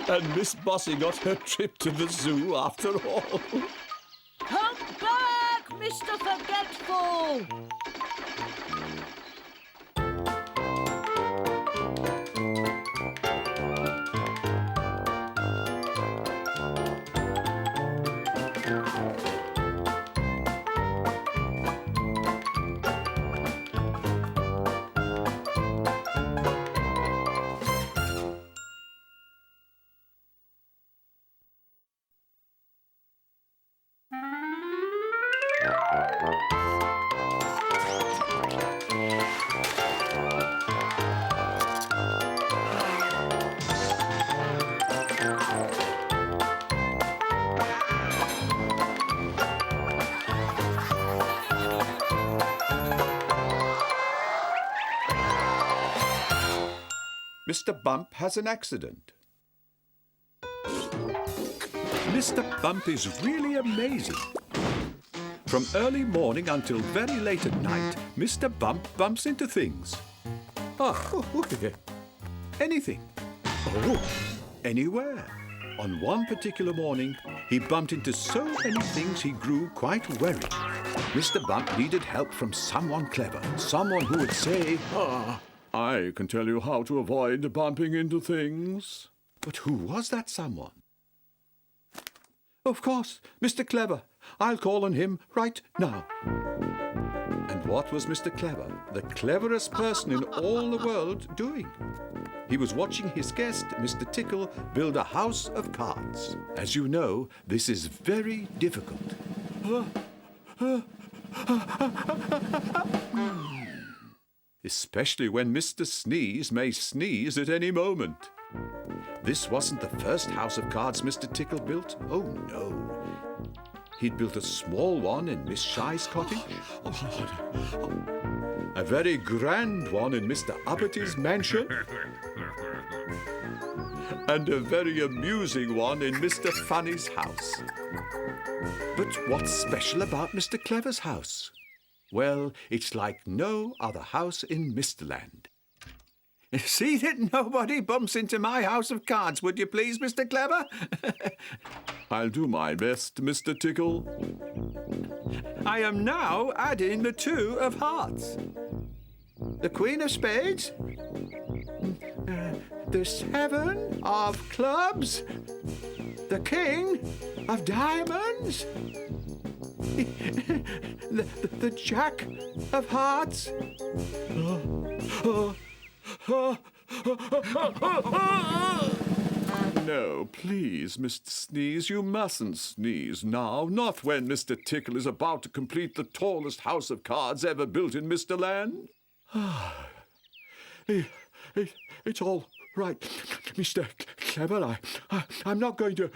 And Miss Bossy got her trip to the zoo after all. Come back, Mr. Forgetful. Mr. Bump has an accident. Mr. Bump is really amazing. From early morning until very late at night, Mr. Bump bumps into things. Anything. Anywhere. On one particular morning, he bumped into so many things he grew quite worried. Mr. Bump needed help from someone clever, someone who would say, I can tell you how to avoid bumping into things. But who was that someone? Of course, Mr. Clever. I'll call on him right now. And what was Mr. Clever, the cleverest person in all the world, doing? He was watching his guest, Mr. Tickle, build a house of cards. As you know, this is very difficult. Especially when Mr. Sneeze may sneeze at any moment. This wasn't the first house of cards Mr. Tickle built. Oh, no. He'd built a small one in Miss Shy's cottage. A very grand one in Mr. Uppity mansion. And a very amusing one in Mr. Funny's house. But what's special about Mr. Clever's house? Well, it's like no other house in Misterland. See that nobody bumps into my house of cards, would you please, Mr. Clever? I'll do my best, Mr. Tickle. I am now adding the 2 of hearts. The Queen of Spades. The 7 of clubs. The King of diamonds. The Jack of hearts. No, please, Mr. Sneeze, you mustn't sneeze now. Not when Mr. Tickle is about to complete the tallest house of cards ever built in Misterland. It's all right, Mr. Clever. I'm not going to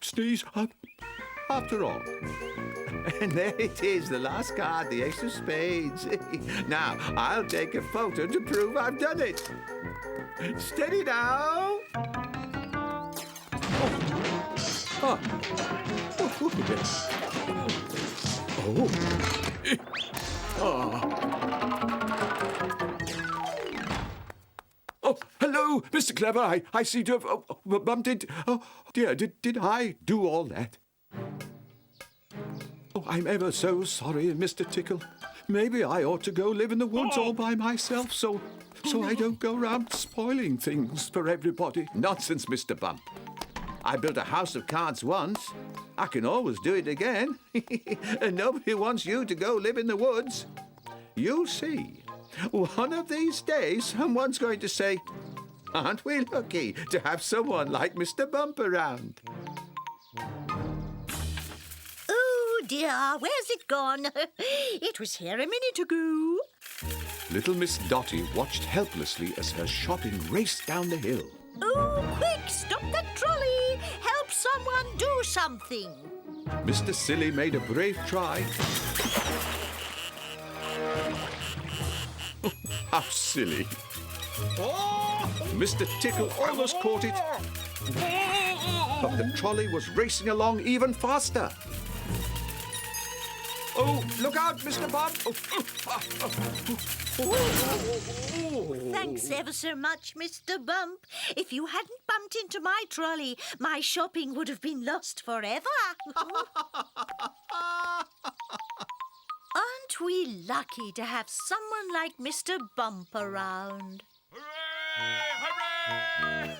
sneeze after all. And there it is, the last card, the Ace of Spades. Now, I'll take a photo to prove I've done it. Steady now. Oh, hello, Mr. Clever. I seem to have bumped into... Oh, dear, did I do all that? Oh, I'm ever so sorry, Mr. Tickle. Maybe I ought to go live in the woods all by myself so I don't go round spoiling things for everybody. Nonsense, Mr. Bump. I built a house of cards once. I can always do it again. And nobody wants you to go live in the woods. You'll see. One of these days, someone's going to say, aren't we lucky to have someone like Mr. Bump around? Oh, dear, where's it gone? It was here a minute ago. Little Miss Dotty watched helplessly as her shopping raced down the hill. Oh, quick, stop that trolley. Help someone do something. Mr. Silly made a brave try. Oh, how silly. Mr. Tickle almost caught it, but the trolley was racing along even faster. Oh, look out, Mr. Bump! Thanks ever so much, Mr. Bump. If you hadn't bumped into my trolley, my shopping would have been lost forever. Aren't we lucky to have someone like Mr. Bump around? Hooray! Hooray!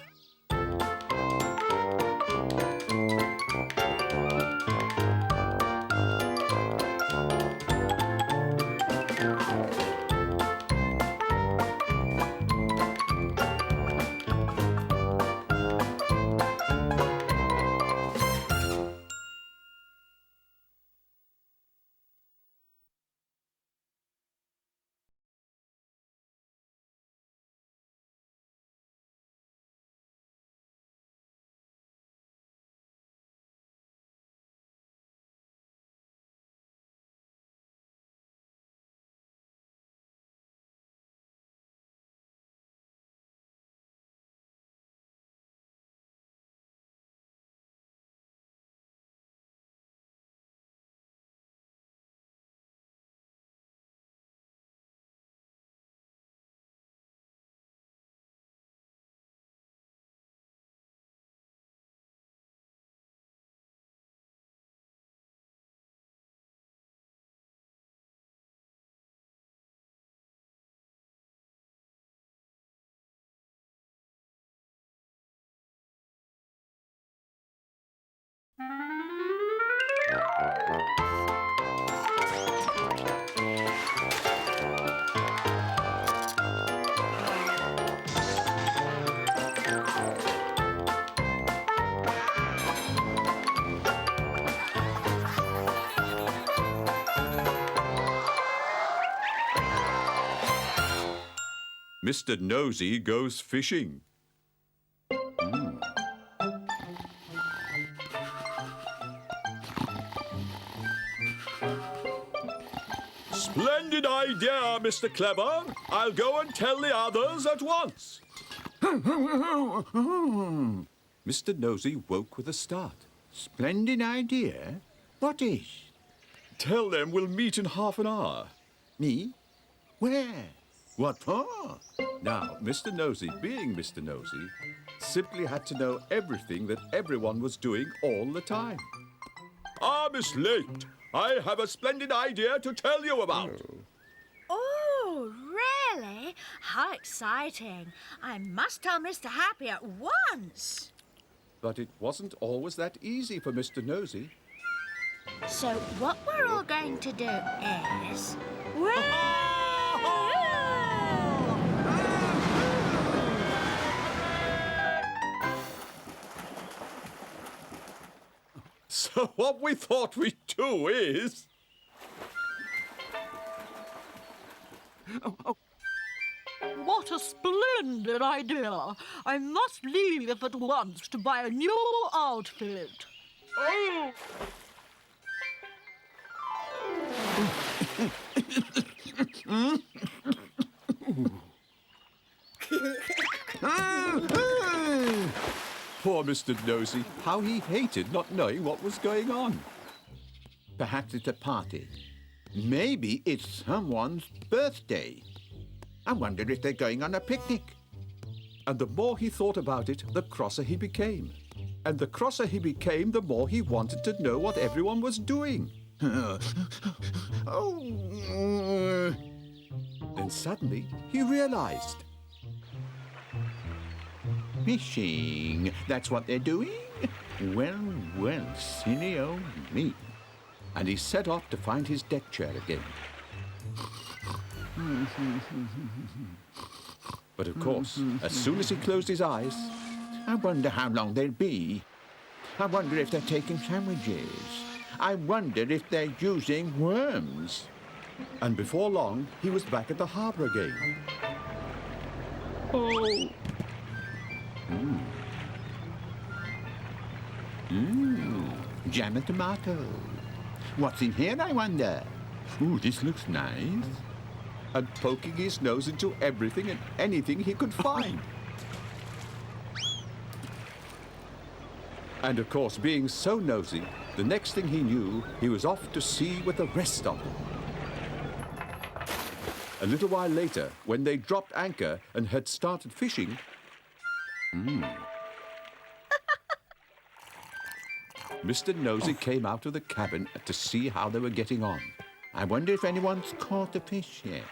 Mr. Nosy goes fishing. Splendid idea, Mr. Clever. I'll go and tell the others at once. Mr. Nosy woke with a start. Splendid idea? What is? Tell them we'll meet in half an hour. Me? Where? What for? Now, Mr. Nosy, being Mr. Nosy, simply had to know everything that everyone was doing all the time. Ah, Miss Late, I have a splendid idea to tell you about. Oh, really? How exciting. I must tell Mr. Happy at once. But it wasn't always that easy for Mr. Nosy. So what we're all going to do is... So what we thought we'd do is... What a splendid idea! I must leave at once to buy a new outfit. Oh! Poor Mr. Nosy, how he hated not knowing what was going on. Perhaps it's a party. Maybe it's someone's birthday. I wonder if they're going on a picnic. And the more he thought about it, the crosser he became. And the crosser he became, the more he wanted to know what everyone was doing. Oh. Then suddenly he realized. Fishing. That's what they're doing? Well, well, silly old me. And he set off to find his deck chair again. But of course, as soon as he closed his eyes... I wonder how long they'll be. I wonder if they're taking sandwiches. I wonder if they're using worms. And before long, he was back at the harbour again. Oh. Jam and tomato. What's in here, I wonder? Ooh, this looks nice. And poking his nose into everything and anything he could find. And of course, being so nosy, the next thing he knew, he was off to sea with the rest of them. A little while later, when they dropped anchor and had started fishing... Mr. Nosy came out of the cabin to see how they were getting on. I wonder if anyone's caught the fish yet.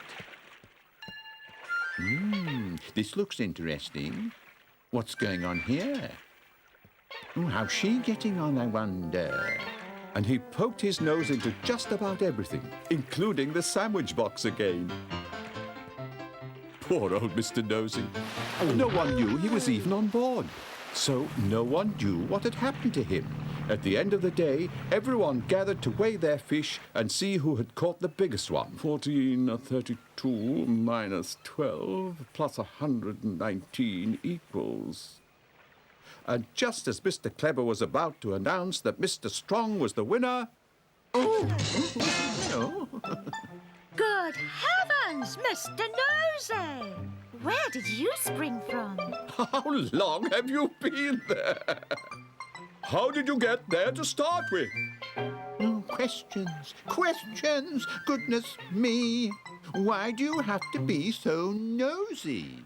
This looks interesting. What's going on here? Oh, how's she getting on, I wonder? And he poked his nose into just about everything, including the sandwich box again. Poor old Mr. Nosy. No one knew he was even on board. So no one knew what had happened to him. At the end of the day, everyone gathered to weigh their fish and see who had caught the biggest one. 1432 minus 12 plus 119 equals... And just as Mr. Clever was about to announce that Mr. Strong was the winner... Good heavens, Mr. Nosy! Where did you spring from? How long have you been there? How did you get there to start with? Questions, questions, goodness me. Why do you have to be so nosy?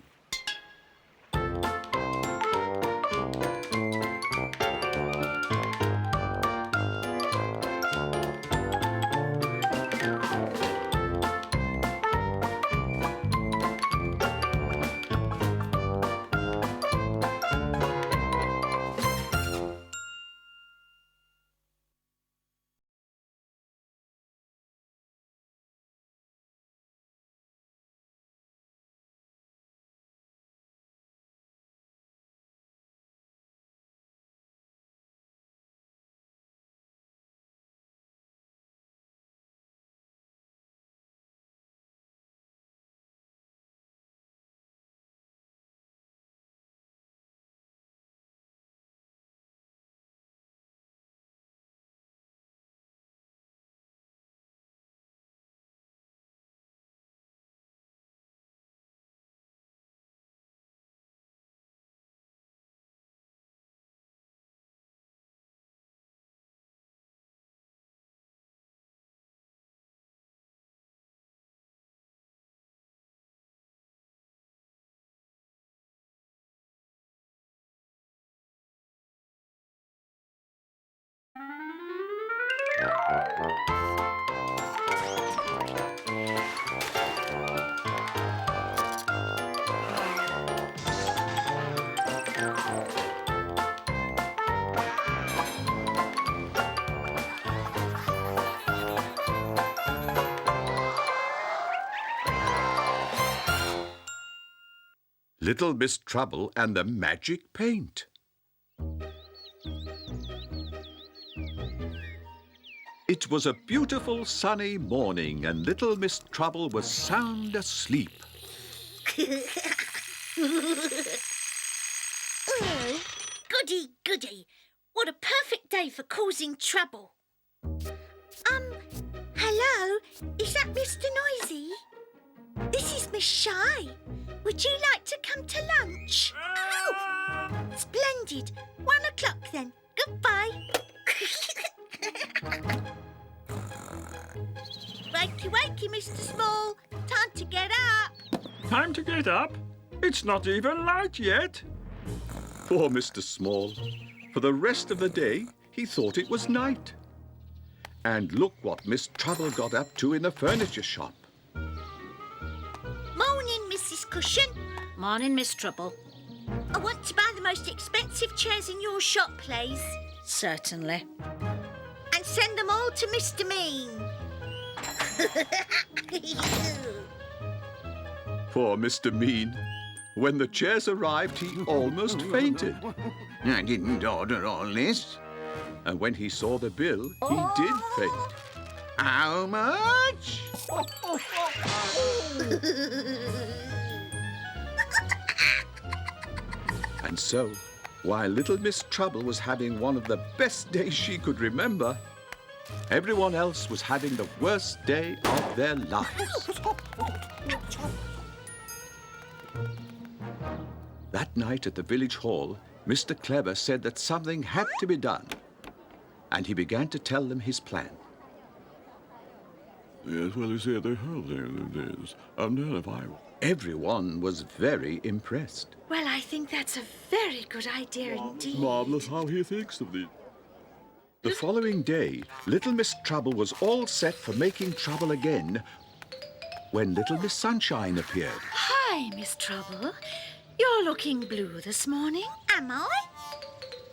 Little Miss Trouble and the Magic Paint. It was a beautiful sunny morning and Little Miss Trouble was sound asleep. Oh, goody, goody. What a perfect day for causing trouble. Hello? Is that Mr. Nosy? This is Miss Shy. Would you like to come to lunch? Oh, splendid. 1 o'clock then. Goodbye. Wakey, wakey, Mr. Small. Time to get up. Time to get up? It's not even light yet. Poor Mr. Small. For the rest of the day, he thought it was night. And look what Miss Trouble got up to in the furniture shop. Morning, Mrs. Cushion. Morning, Miss Trouble. I want to buy the most expensive chairs in your shop, please. Certainly. And send them all to Mr. Mean. Poor Mr. Mean. When the chairs arrived, he almost fainted. I didn't order all this. And when he saw the bill, he did faint. How much? And so, while Little Miss Trouble was having one of the best days she could remember, everyone else was having the worst day of their lives. That night at the village hall, Mr. Clever said that something had to be done, and he began to tell them his plan. Yes, well, you see, the whole thing is, and then if I... Everyone was very impressed. Well, I think that's a very good idea indeed. Marvellous how he thinks of these. The following day, Little Miss Trouble was all set for making trouble again when Little Miss Sunshine appeared. Hi, Miss Trouble. You're looking blue this morning. Am I?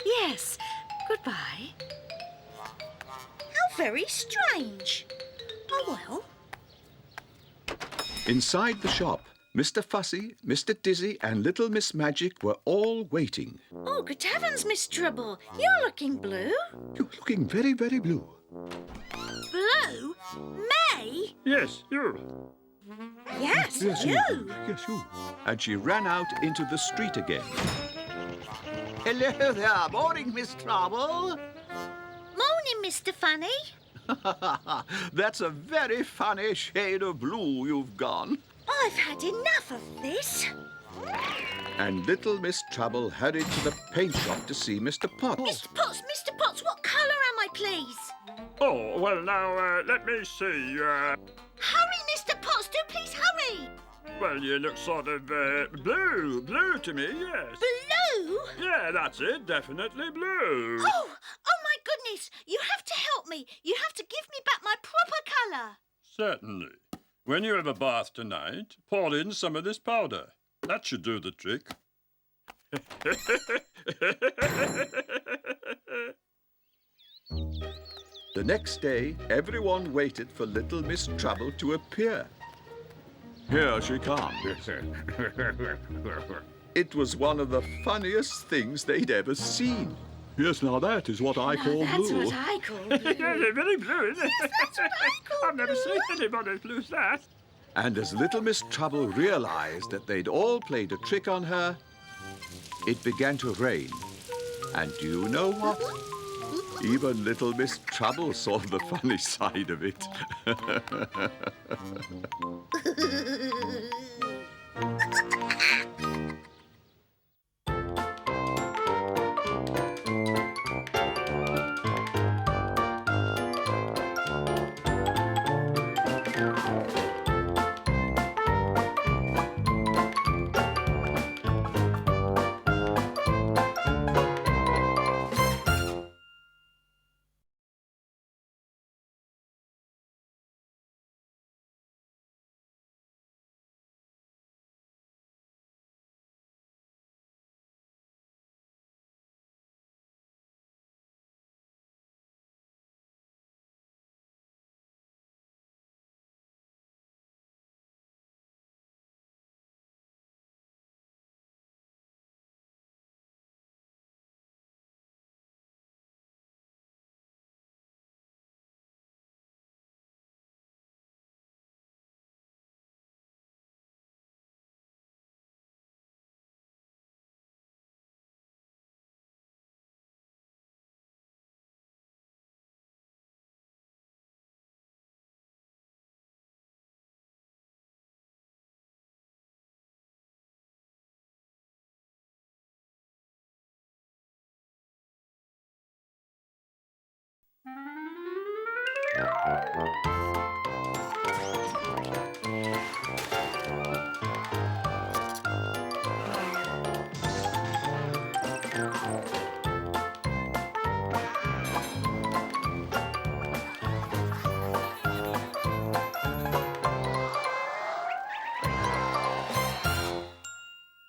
Yes. Goodbye. How very strange. Oh, well. Inside the shop, Mr. Fussy, Mr. Dizzy and Little Miss Magic were all waiting. Oh, good heavens, Miss Trouble. You're looking blue. You're looking very, very blue. Blue? May? Yes, you. Yes, you. Yes, you. And she ran out into the street again. Hello there. Morning, Miss Trouble. Morning, Mr. Funny. That's a very funny shade of blue you've gone. I've had enough of this. And Little Miss Trouble hurried to the paint shop to see Mr. Potts. Mr. Potts, what colour am I, please? Oh, well, now, let me see. Hurry, Mr. Potts, do please hurry. Well, you look sort of blue to me, yes. Blue? Yeah, that's it, definitely blue. Oh my goodness, you have to help me. You have to give me back my proper colour. Certainly. When you have a bath tonight, pour in some of this powder. That should do the trick. The next day, everyone waited for Little Miss Trouble to appear. Here she comes. It was one of the funniest things they'd ever seen. Yes, now that is what I call That's blue. what I call Yeah, blue. they're very blue, isn't it? I've never seen anybody as blue as that. And as Little Miss Trouble realized that they'd all played a trick on her, it began to rain. And do you know what? Even Little Miss Trouble saw the funny side of it.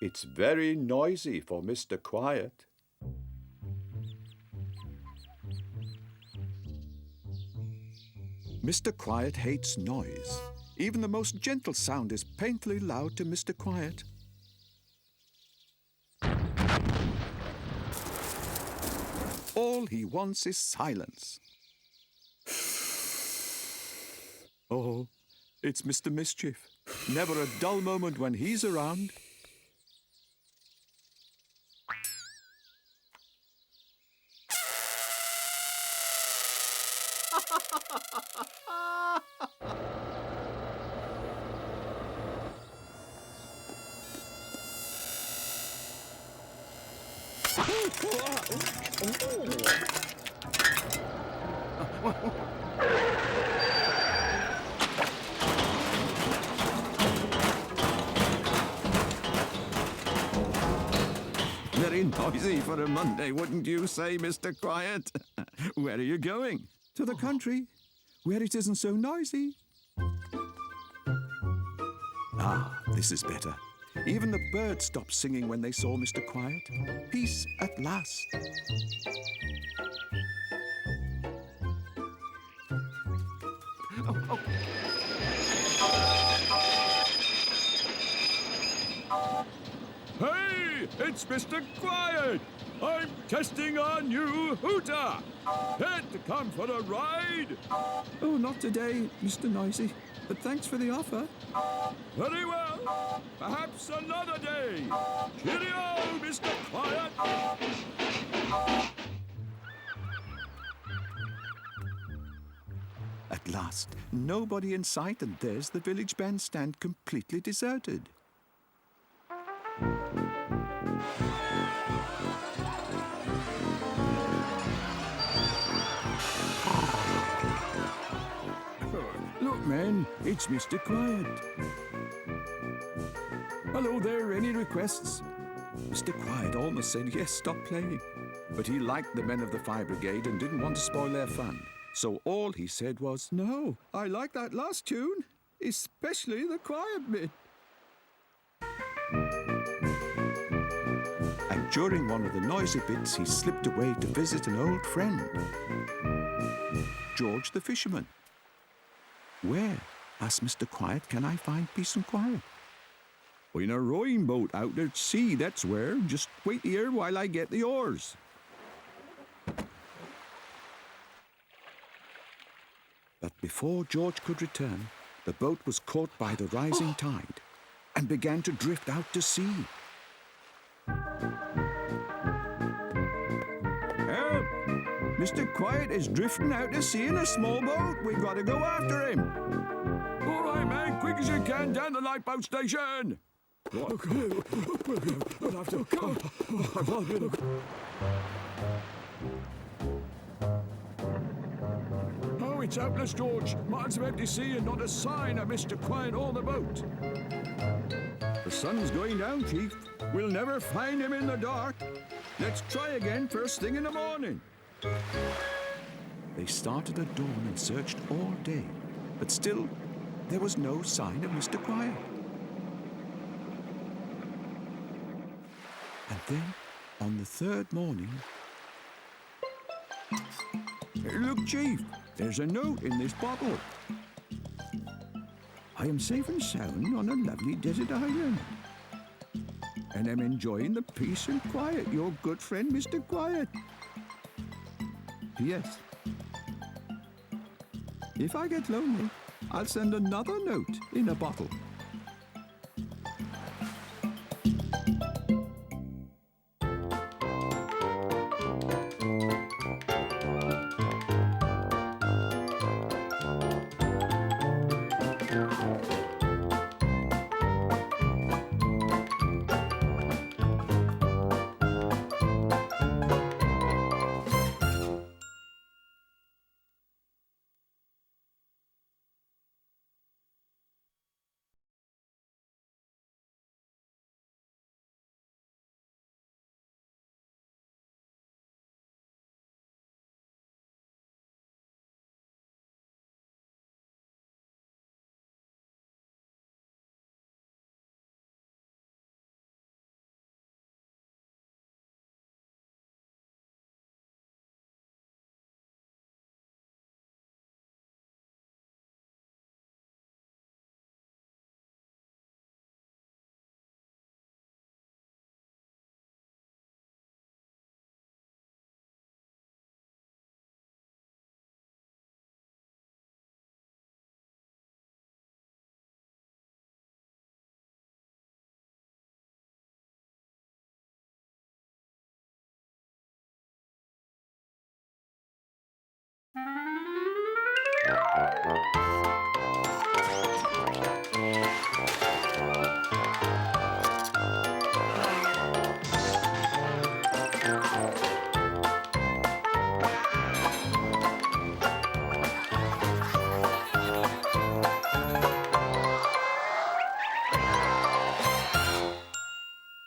It's very noisy for Mr. Quiet. Mr. Quiet hates noise. Even the most gentle sound is painfully loud to Mr. Quiet. All he wants is silence. Oh, it's Mr. Mischief. Never a dull moment when he's around. Very noisy for a Monday, wouldn't you say, Mr. Quiet? Where are you going? To the country, where it isn't so noisy. Ah, this is better. Even the birds stopped singing when they saw Mr. Quiet. Peace at last. Hey, it's Mr. Quiet. I'm testing our new hooter. Care to come for a ride? Oh, not today, Mr. Noisy, but thanks for the offer. Very well. Perhaps another day. Cheerio, Mr. Quiet. At last, nobody in sight, and there's the village bandstand completely deserted. Look, man, it's Mr. Quiet. Hello there, any requests? Mr. Quiet almost said yes, stop playing. But he liked the men of the Fire Brigade and didn't want to spoil their fun. So all he said was, "No, I like that last tune, especially the quiet bit." And during one of the noisy bits, he slipped away to visit an old friend, George the fisherman. "Where," asked Mr. Quiet, "can I find peace and quiet?" "In a rowing boat out at sea, that's where. Just wait here while I get the oars." But before George could return, the boat was caught by the rising tide and began to drift out to sea. "Help! Mr. Quiet is drifting out to sea in a small boat. We've got to go after him." All right, man, quick as you can down the lifeboat station. We'll have to come. Oh, it's hopeless, George. Miles of empty sea and not a sign of Mr. Quiet or the boat. "The sun's going down, Chief. We'll never find him in the dark. Let's try again first thing in the morning." They started at dawn and searched all day, but still there was no sign of Mr. Quiet. And then, on the third morning... "Look, Chief, there's a note in this bottle. I am safe and sound on a lovely desert island. And am enjoying the peace and quiet, your good friend, Mr. Quiet. P.S. If I get lonely, I'll send another note in a bottle."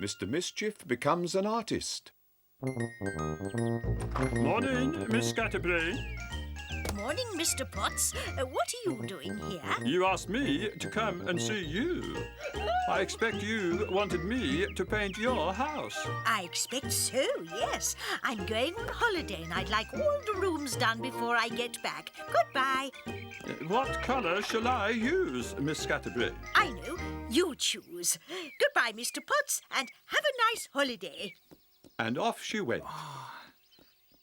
Mr. Mischief becomes an artist. Morning, Miss Scatterbrain. Morning, Mr. Potts. What are you doing here? You asked me to come and see you. I expect you wanted me to paint your house. I expect so, yes. I'm going on holiday and I'd like all the rooms done before I get back. Goodbye. What colour shall I use, Miss Scatterbrain? I know. You choose. Goodbye, Mr. Potts, and have a nice holiday. And off she went.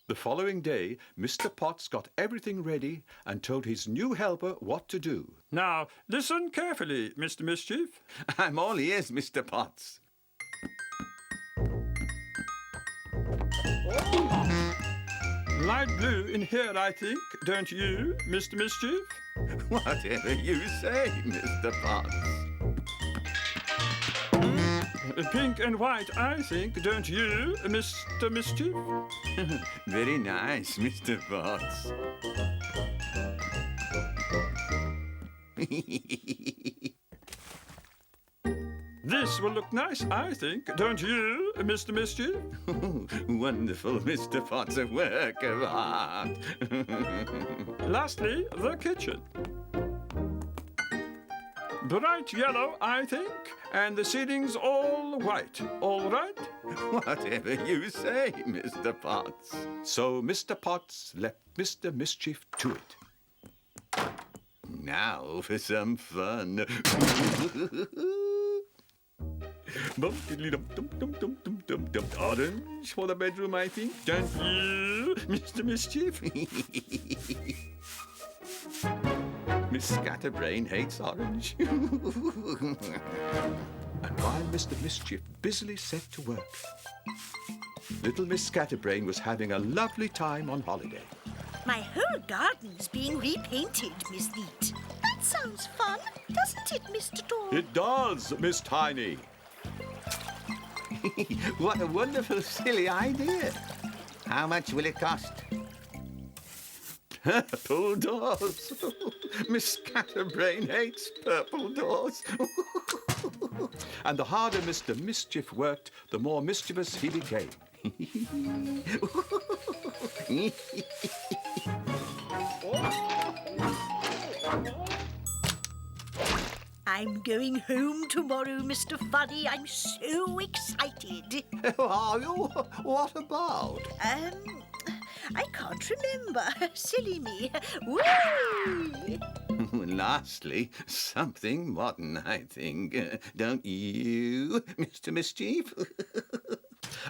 The following day, Mr. Potts got everything ready and told his new helper what to do. Now, listen carefully, Mr. Mischief. I'm all ears, Mr. Potts. Light blue in here, I think, don't you, Mr. Mischief? Whatever you say, Mr. Potts. Pink and white, I think, don't you, Mr. Mischief? Very nice, Mr. Potts. This will look nice, I think, don't you, Mr. Mischief? Wonderful, Mr. Potts, a work of art. Lastly, the kitchen. Bright yellow, I think, and the ceiling's all white. All right? Whatever you say, Mr. Potts. So Mr. Potts left Mr. Mischief to it. Now for some fun. Orange for the bedroom, I think. Don't you, Mr. Mischief? Miss Scatterbrain hates orange. And while Mr. Mischief busily set to work, little Miss Scatterbrain was having a lovely time on holiday. My whole garden's being repainted, Miss Neat. That sounds fun, doesn't it, Mr. Dog? It does, Miss Tiny. What a wonderful, silly idea. How much will it cost? Purple doors. Miss Scatterbrain hates purple doors. And the harder Mr. Mischief worked, the more mischievous he became. I'm going home tomorrow, Mr. Funny. I'm so excited. Are you? What about? I can't remember. Silly me. Whee! Lastly, something modern, I think. Don't you, Mr. Mischief?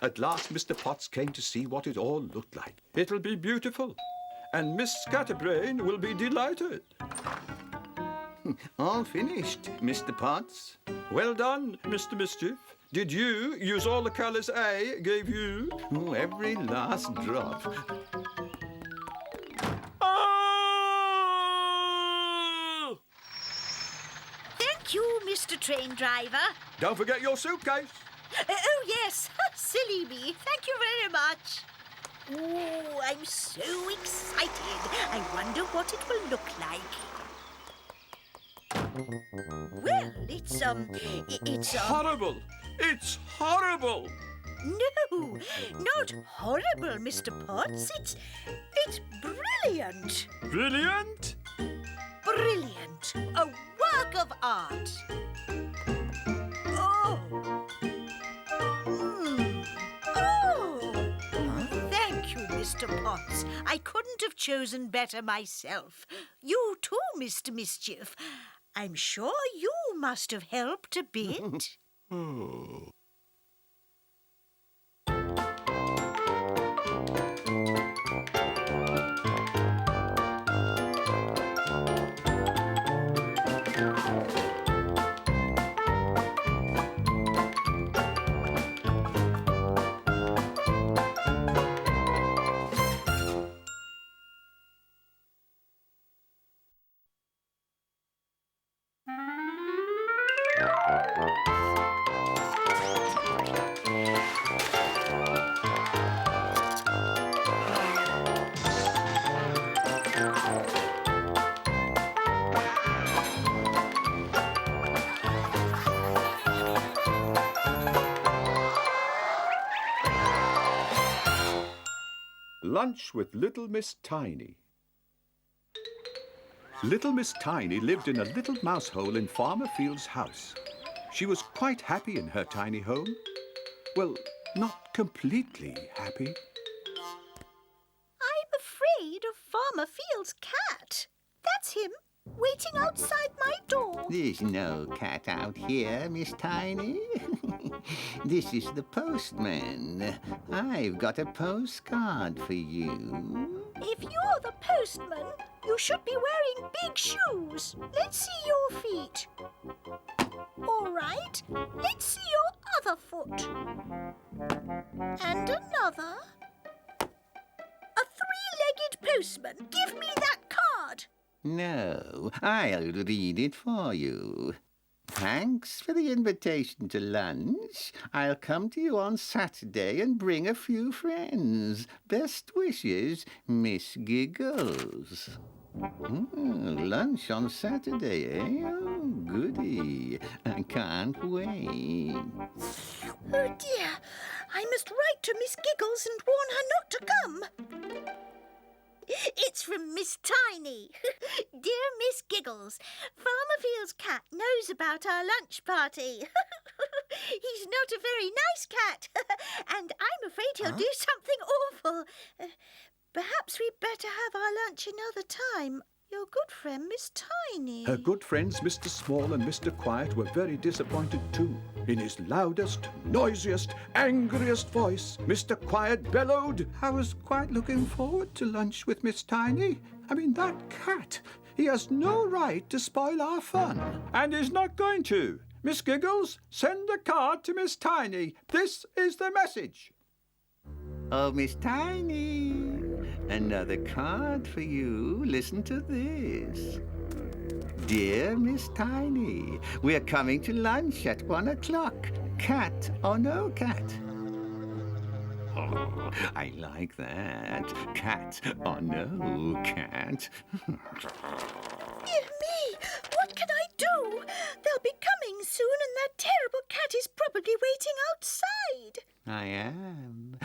At last Mr. Potts came to see what it all looked like. It'll be beautiful, and Miss Scatterbrain will be delighted. All finished, Mr. Potts. Well done, Mr. Mischief. Did you use all the colours I gave you? Oh, every last drop. Oh! Thank you, Mr. Train Driver. Don't forget your suitcase. Oh, yes. Silly me. Thank you very much. Oh, I'm so excited. I wonder what it will look like. Well, it's Horrible! It's horrible! No, not horrible, Mr. Potts. It's brilliant. Brilliant! Brilliant. A work of art. Oh. Oh. Thank you, Mr. Potts. I couldn't have chosen better myself. You too, Mr. Mischief. I'm sure you must have helped a bit. Lunch with Little Miss Tiny. Little Miss Tiny lived in a little mouse hole in Farmer Field's house. She was quite happy in her tiny home. Well, not completely happy. I'm afraid of Farmer Field's cat. That's him, waiting outside my door. There's no cat out here, Miss Tiny. This is the postman. I've got a postcard for you. If you're the postman, you should be wearing big shoes. Let's see your feet. All right, let's see your other foot. And another. A three-legged postman. Give me that card. No, I'll read it for you. Thanks for the invitation to lunch. I'll come to you on Saturday and bring a few friends. Best wishes, Miss Giggles. Lunch on Saturday, eh? Oh, goody. I can't wait. Oh, dear. I must write to Miss Giggles and warn her not to come. It's from Miss Tiny. Dear Miss Giggles, Farmer Field's cat knows about our lunch party. He's not a very nice cat, and I'm afraid he'll do something awful. Perhaps we'd better have our lunch another time. Your good friend, Miss Tiny. Her good friends, Mr. Small and Mr. Quiet, were very disappointed too. In his loudest, noisiest, angriest voice, Mr. Quiet bellowed, "I was quite looking forward to lunch with Miss Tiny. I mean, that cat. He has no right to spoil our fun." And he's not going to. Miss Giggles, send a card to Miss Tiny. This is the message. Oh, Miss Tiny, another card for you. Listen to this. Dear Miss Tiny, we're coming to lunch at 1 o'clock. Cat or no cat? Oh, I like that. Cat or no cat. Dear me, what can I do? They'll be coming soon and that terrible cat is probably waiting outside. I am.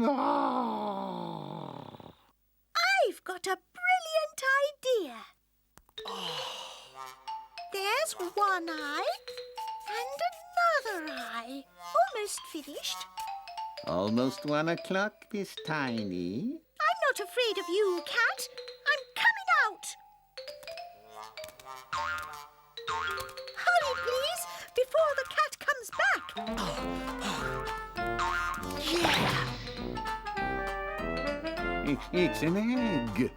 Oh. I've got a brilliant idea. There's one eye and another eye. Almost finished. Almost 1 o'clock, Miss Tiny. I'm not afraid of you, cat. I'm coming out. Hurry, please, before the cat comes back. It's an egg.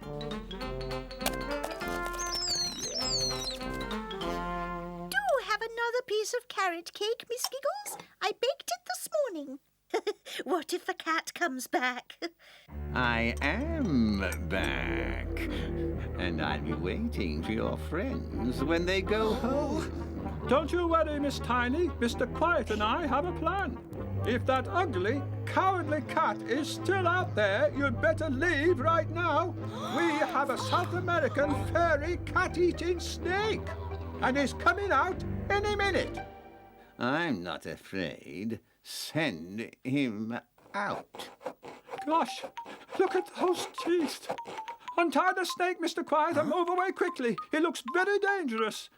Do have another piece of carrot cake, Miss Giggles. I baked it this morning. What if the cat comes back? I am back. And I'll be waiting for your friends when they go home. Don't you worry, Miss Tiny. Mr. Quiet and I have a plan. If that ugly, cowardly cat is still out there, you'd better leave right now. We have a South American fairy cat-eating snake, and he's coming out any minute. I'm not afraid. Send him out. Gosh, look at those teeth. Untie the snake, Mr. Quiet, and move away quickly. He looks very dangerous.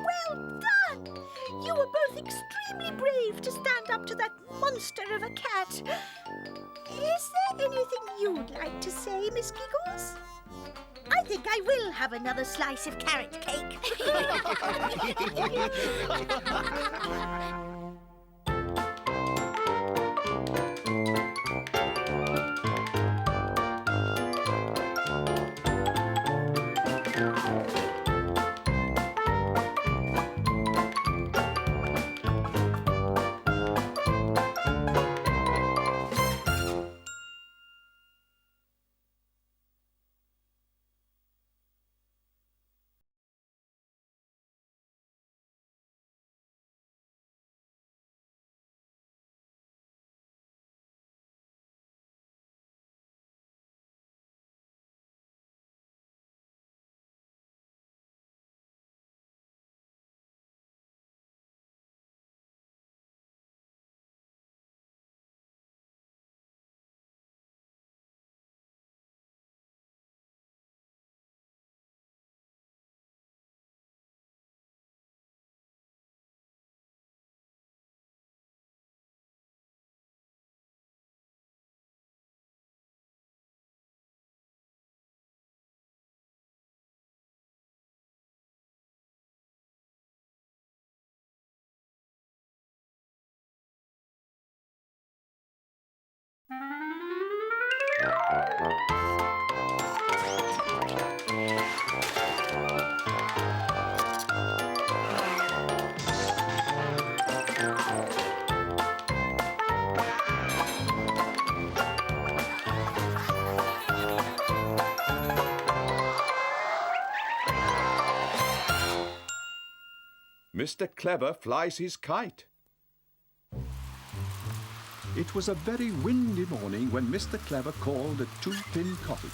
Well done! You were both extremely brave to stand up to that monster of a cat. Is there anything you'd like to say, Miss Giggles? I think I will have another slice of carrot cake. Mr. Clever flies his kite. It was a very windy morning when Mr. Clever called at Two Pin Cottage.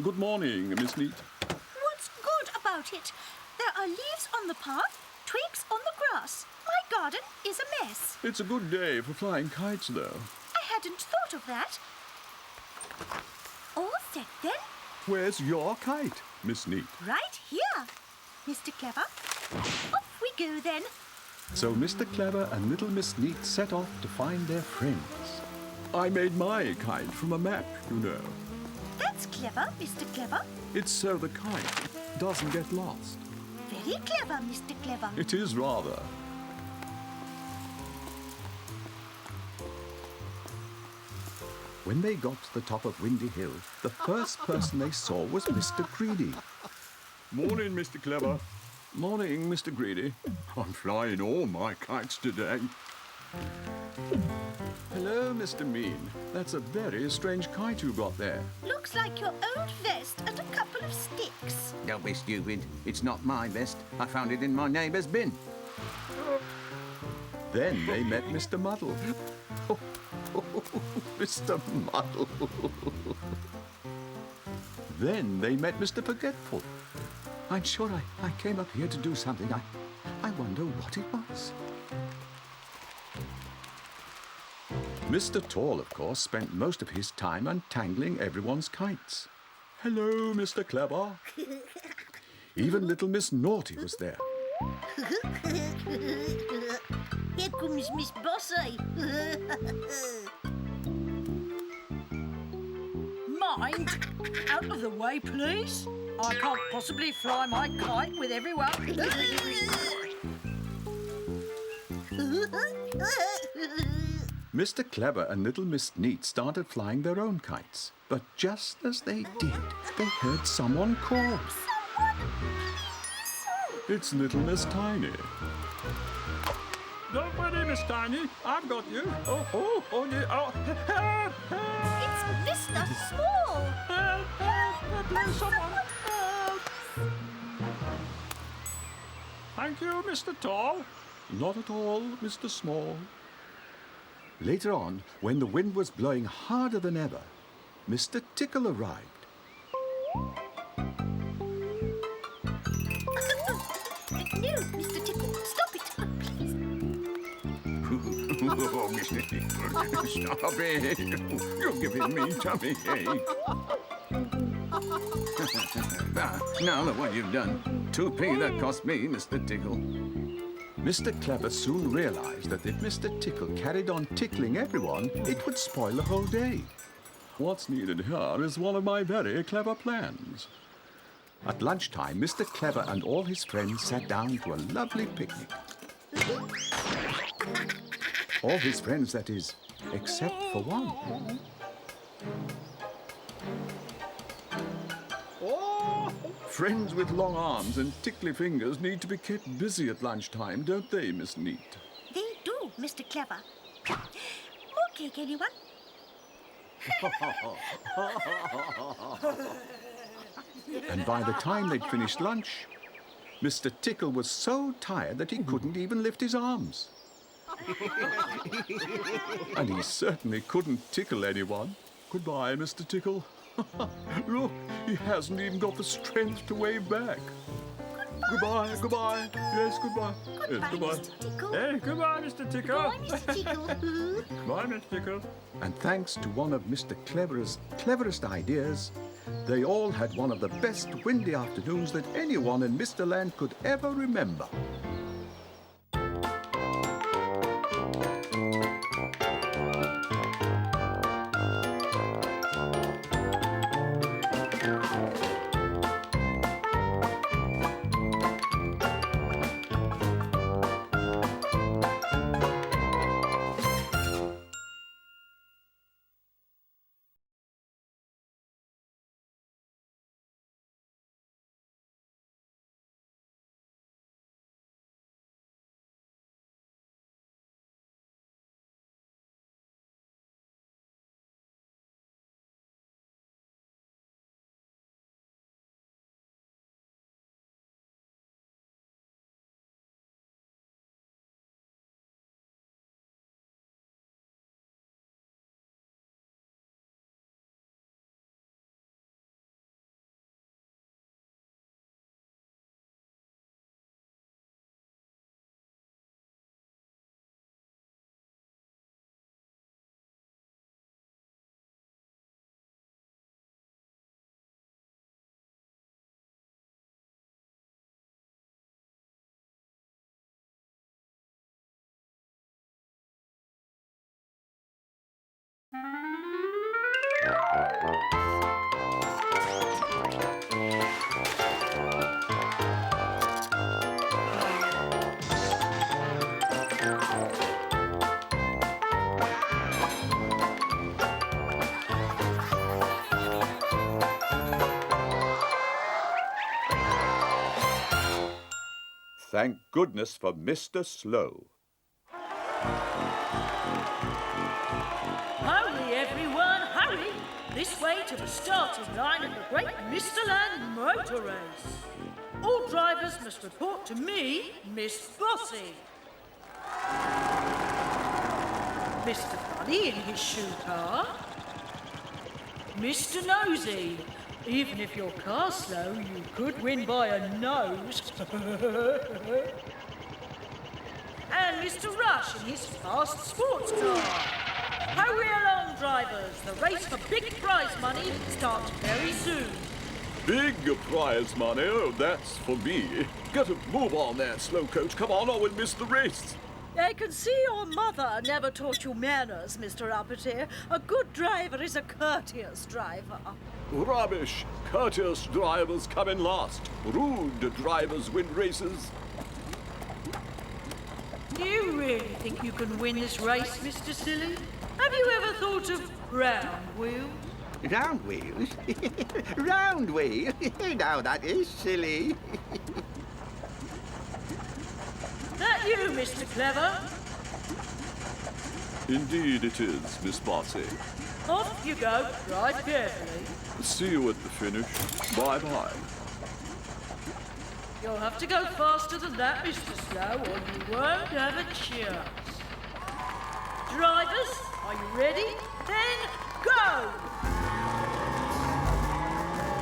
Good morning, Miss Neat. What's good about it? There are leaves on the path, twigs on the grass. My garden is a mess. It's a good day for flying kites, though. I hadn't thought of that. All set then? Where's your kite, Miss Neat? Right here. Mr. Clever, off we go then. So Mr. Clever and little Miss Neat set off to find their friends. I made my kite from a map, you know. That's clever, Mr. Clever. It's so the kite doesn't get lost. Very clever, Mr. Clever. It is rather. When they got to the top of Windy Hill, the first person they saw was Mr. Greedy. Morning, Mr. Clever. Morning, Mr. Greedy. I'm flying all my kites today. Hello, Mr. Mean. That's a very strange kite you got there. Looks like your old vest and a couple of sticks. Don't be stupid. It's not my vest. I found it in my neighbour's bin. Then they met Mr. Muddle. Mr. Muddle. Then they met Mr. Forgetful. I'm sure I came up here to do something. I wonder what it was. Mr. Tall, of course, spent most of his time untangling everyone's kites. Hello, Mr. Clever. Even little Miss Naughty was there. Here comes Miss Bossy. Mind, out of the way, please. I can't possibly fly my kite with everyone. Mr. Clever and little Miss Neat started flying their own kites. But just as they did, they heard someone call. It's little Miss Tiny. Don't worry, Miss Tiny. I've got you. Oh, dear. Oh, help, help, It's Mr. Small. help, help. Please, someone, help. Thank you, Mr. Tall. Not at all, Mr. Small. Later on, when the wind was blowing harder than ever, Mr. Tickle arrived. No, Mr. Tickle, stop it, please. Oh, Mr. Tickle, stop it. You're giving me tummy ache. Now look what you've done. 2p that cost me, Mr. Tickle. Mr. Clever soon realized that if Mr. Tickle carried on tickling everyone, it would spoil the whole day. What's needed here is one of my very clever plans. At lunchtime, Mr. Clever and all his friends sat down to a lovely picnic. All his friends, that is, except for one. Friends with long arms and tickly fingers need to be kept busy at lunchtime, don't they, Miss Neat? They do, Mr. Clever. More cake, anyone? And by the time they'd finished lunch, Mr. Tickle was so tired that he couldn't even lift his arms. And he certainly couldn't tickle anyone. Goodbye, Mr. Tickle. Look, he hasn't even got the strength to wave back. Goodbye, goodbye. Yes, goodbye. Yes, goodbye. Mr. Tickle. Hey, goodbye, Mr. Tickle. Bye, Mr. Tickle. Bye, Mr. Tickle. And thanks to one of Mr. Clever's cleverest ideas, they all had one of the best windy afternoons that anyone in Mr. Land could ever remember. Thank goodness for Mr. Slow. Hurry, everyone, hurry! This way to the starting line of the Great Mr. Land Motor Race. All drivers must report to me, Miss Bossy. Mr. Bunny in his shoe car. Mr. Nosy. Even if your car's slow, you could win by a nose. And Mr. Rush in his fast sports car. Hurry along, drivers. The race for big prize money starts very soon. Big prize money, oh, that's for me. Get a move on there, slow coach. Come on, or we'll miss the race. I can see your mother never taught you manners, Mr. Uppity. A good driver is a courteous driver. Rubbish. Courteous drivers come in last. Rude drivers win races. Do you really think you can win this race, Mr. Silly? Have you ever thought of round wheels? Round wheels? Round wheels? Now that is silly. That you, Mr. Clever? Indeed it is, Miss Bossy. Off you go. Drive carefully. See you at the finish. Bye-bye. You'll have to go faster than that, Mr. Slow, or you won't have a chance. Drivers, are you ready? Then go!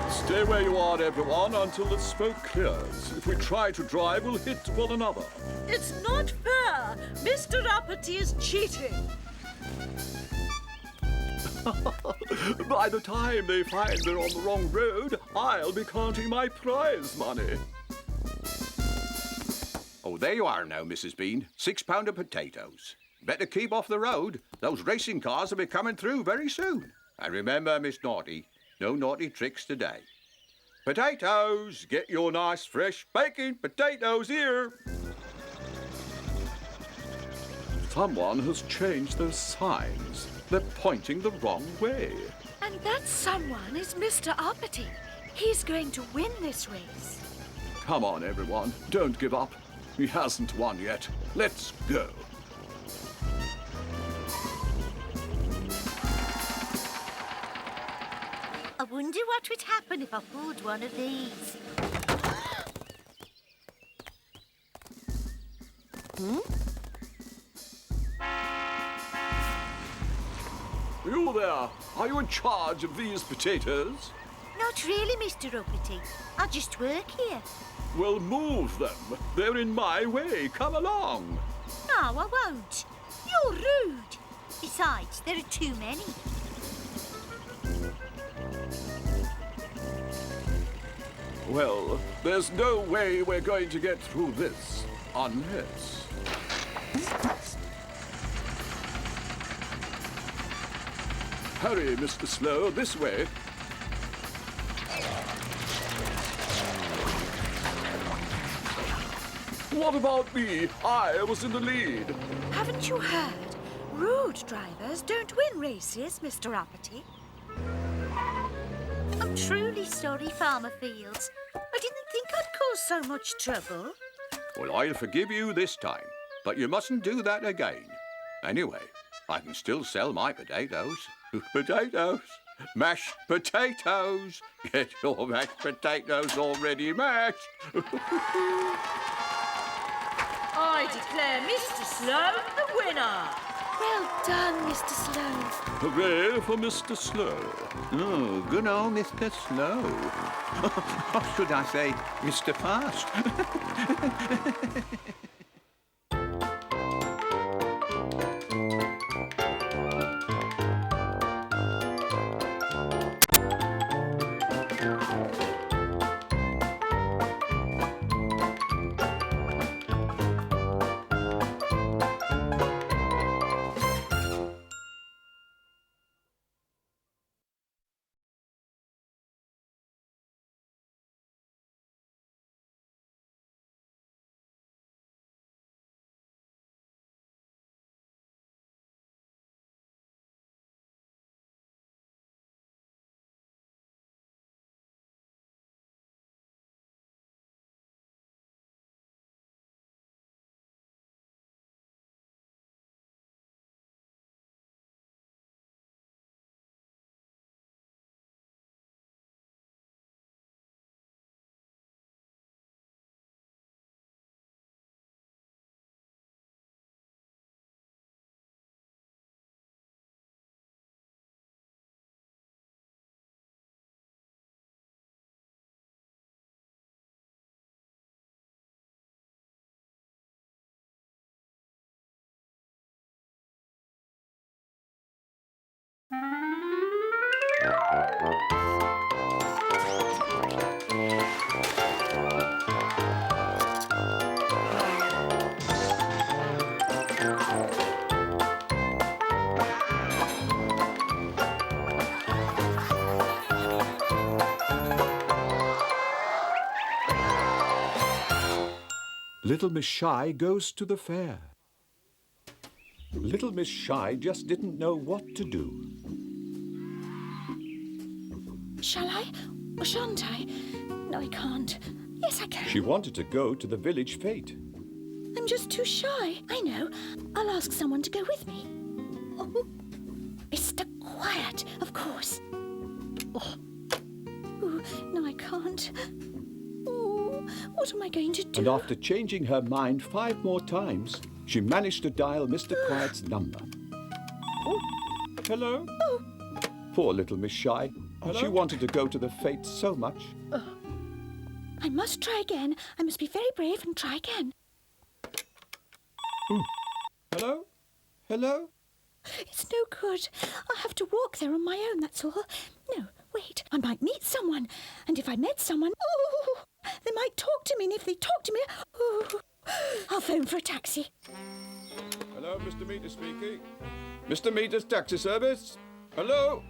Stay where you are, everyone, until the smoke clears. If we try to drive, we'll hit one another. It's not fair. Mr. Uppity is cheating. By the time they find they're on the wrong road, I'll be counting my prize money. Oh, there you are now, Mrs. Bean. £6 of potatoes. Better keep off the road. Those racing cars will be coming through very soon. And remember, Miss Naughty, no naughty tricks today. Potatoes! Get your nice fresh baking potatoes here. Someone has changed those signs. They're pointing the wrong way. And that someone is Mr. Uppity. He's going to win this race. Come on, everyone. Don't give up. He hasn't won yet. Let's go. I wonder what would happen if I pulled one of these. You there, are you in charge of these potatoes? Not really, Mr. Uppity. I just work here. Well, move them. They're in my way. Come along. No, I won't. You're rude. Besides, there are too many. Well, there's no way we're going to get through this unless... Hurry, Mr. Slow, this way. What about me? I was in the lead. Haven't you heard? Rude drivers don't win races, Mr. Uppity. I'm truly sorry, Farmer Fields. I didn't think I'd cause so much trouble. Well, I'll forgive you this time, but you mustn't do that again. Anyway, I can still sell my potatoes. Potatoes! Mashed potatoes! Get your mashed potatoes already mashed! I declare Mr. Slow the winner. Well done, Mr. Slow. Hooray for Mr. Slow. Oh, good old Mr. Slow. Or should I say, Mr. Fast? Little Miss Shy goes to the fair. Little Miss Shy just didn't know what to do. Shall I? Or shan't I? No, I can't. Yes, I can. She wanted to go to the village fete. I'm just too shy. I know. I'll ask someone to go with me. Oh, Mr. Quiet, of course. Oh. Ooh, no, I can't. Ooh, what am I going to do? And after changing her mind 5 more times, she managed to dial Mr. Quiet's number. Oh, hello? Oh. Poor little Miss Shy. Hello? She wanted to go to the fete so much. I must try again. I must be very brave and try again. Hello? Hello? It's no good. I'll have to walk there on my own, that's all. No, wait. I might meet someone. And if I met someone, they might talk to me. And if they talk to me, I'll phone for a taxi. Hello, Mr. Meter speaking. Mr. Meter's taxi service? Hello?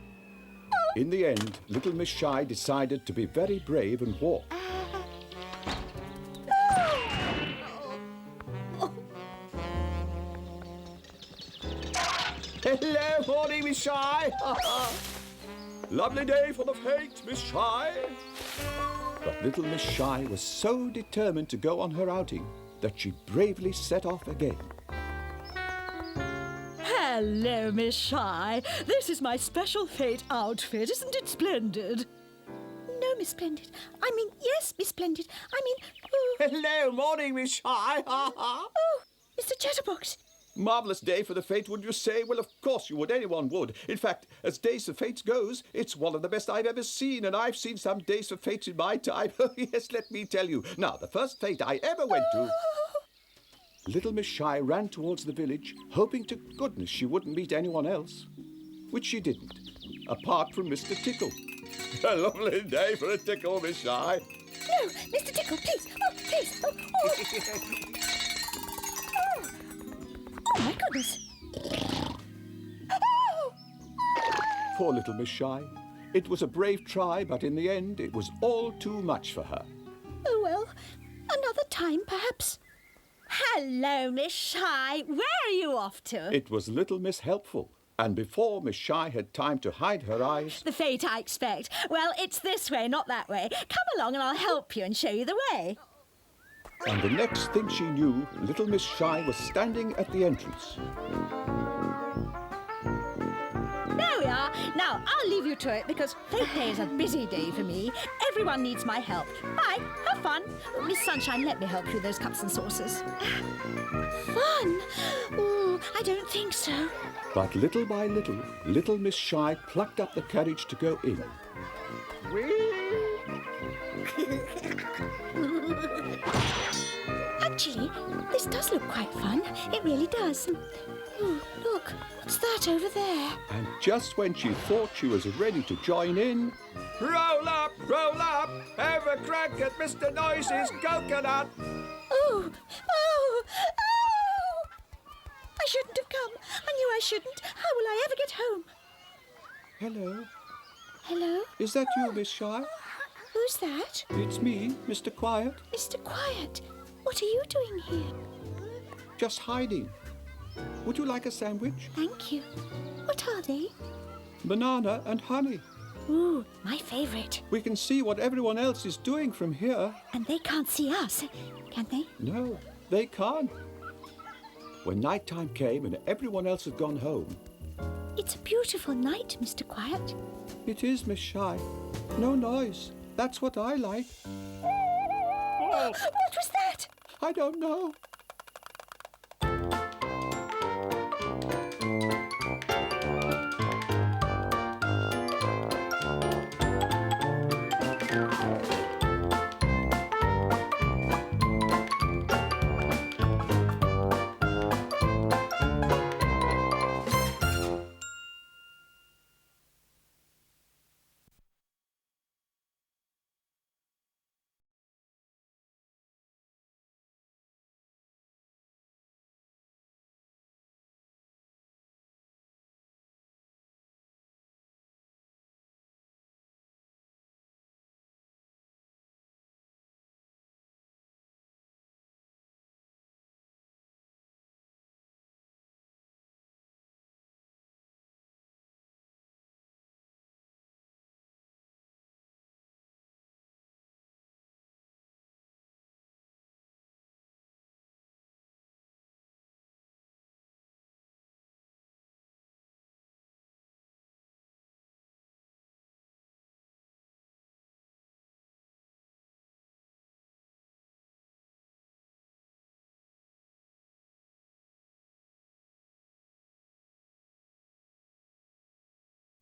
In the end, little Miss Shy decided to be very brave and walk. Hello, morning, Miss Shy. Lovely day for the fete, Miss Shy. But little Miss Shy was so determined to go on her outing that she bravely set off again. Hello, Miss Shy. This is my special fate outfit. Isn't it splendid? No, Miss Splendid. I mean, yes, Miss Splendid. I mean, Hello, morning, Miss Shy. oh, Mr. Chatterbox. Marvellous day for the fete, wouldn't you say? Well, of course you would. Anyone would. In fact, as Days of Fates goes, it's one of the best I've ever seen, and I've seen some Days of Fates in my time. Oh, yes, let me tell you. Now, the first fete I ever went to... Little Miss Shy ran towards the village, hoping to goodness she wouldn't meet anyone else. Which she didn't, apart from Mr. Tickle. A lovely day for a tickle, Miss Shy. No, Mr. Tickle, please. Oh, please. Oh, my goodness. Oh! Poor little Miss Shy. It was a brave try, but in the end, it was all too much for her. Oh, well, another time, perhaps. Hello, Miss Shy. Where are you off to? It was little Miss Helpful, and before Miss Shy had time to hide her eyes... The fate, I expect. Well, it's this way, not that way. Come along and I'll help you and show you the way. And the next thing she knew, little Miss Shy was standing at the entrance. There we are. Now, I'll leave you to it because fate day is a busy day for me. Everyone needs my help. Bye. Have fun. Miss Sunshine, let me help you with those cups and saucers. Fun? Oh, I don't think so. But little by little, little Miss Shy plucked up the courage to go in. Actually, this does look quite fun. It really does. Oh, look, what's that over there? And just when she thought she was ready to join in... Roll up, have a crack at Mr. Nosy's coconut. Oh, oh, oh! I shouldn't have come. I knew I shouldn't. How will I ever get home? Hello, Hello? is that you, Miss Shy? Who's that? It's me, Mr. Quiet. Mr. Quiet. What are you doing here? Just hiding. Would you like a sandwich? Thank you. What are they? Banana and honey. Ooh, my favourite. We can see what everyone else is doing from here. And they can't see us, can they? No, they can't. When night time came and everyone else had gone home... It's a beautiful night, Mr. Quiet. It is, Miss Shy. No noise. That's what I like. What was that? I don't know.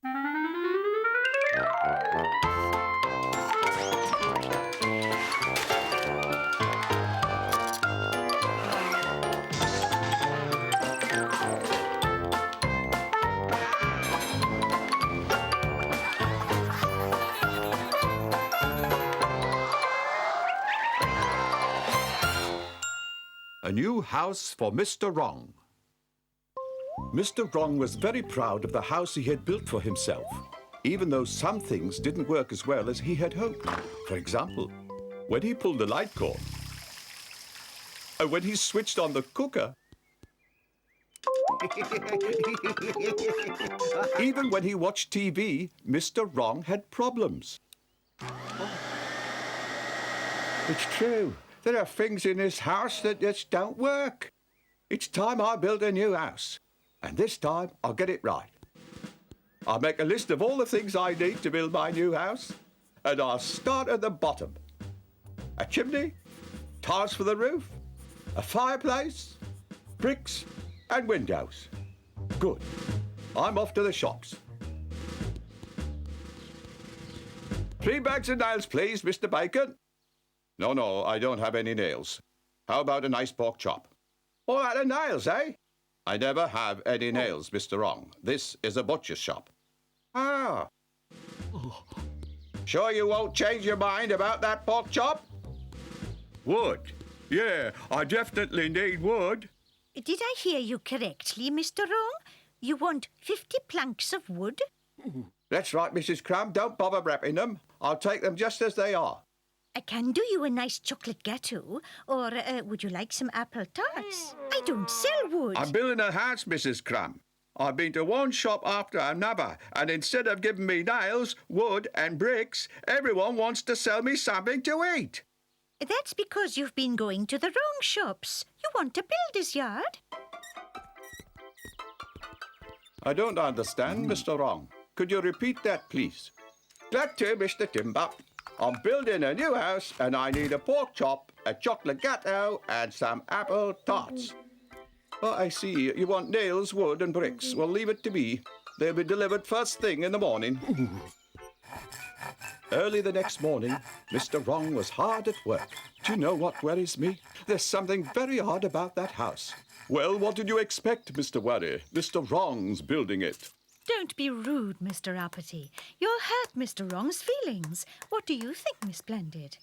A new house for Mr. Wrong. Mr. Wrong was very proud of the house he had built for himself, even though some things didn't work as well as he had hoped. For example, when he pulled the light cord, and when he switched on the cooker, even when he watched TV, Mr. Wrong had problems. It's true. There are things in this house that just don't work. It's time I built a new house. And this time, I'll get it right. I'll make a list of all the things I need to build my new house. And I'll start at the bottom. A chimney, tiles for the roof, a fireplace, bricks and windows. Good. I'm off to the shops. 3 bags of nails, please, Mr. Bacon. No, I don't have any nails. How about a nice pork chop? All out of nails, eh? I never have any nails, Mr. Wrong. This is a butcher's shop. Ah. Sure you won't change your mind about that pork chop? Wood? Yeah, I definitely need wood. Did I hear you correctly, Mr. Wrong? You want 50 planks of wood? That's right, Mrs. Crumb. Don't bother wrapping them. I'll take them just as they are. I can do you a nice chocolate gâteau, or would you like some apple tarts? I don't sell wood. I'm building a house, Mrs. Crumb. I've been to one shop after another, and instead of giving me nails, wood and bricks, everyone wants to sell me something to eat. That's because you've been going to the wrong shops. You want a builder's yard? I don't understand, Mr. Wrong. Could you repeat that, please? Glad to, Mr. Timber. I'm building a new house and I need a pork chop, a chocolate gâteau and some apple tarts. Oh, I see. You want nails, wood and bricks. Well, leave it to me. They'll be delivered first thing in the morning. Early the next morning, Mr. Wrong was hard at work. Do you know what worries me? There's something very odd about that house. Well, what did you expect, Mr. Worry? Mr. Wrong's building it. Don't be rude, Mr. Uppity. You'll hurt Mr. Wrong's feelings. What do you think, Miss Splendid?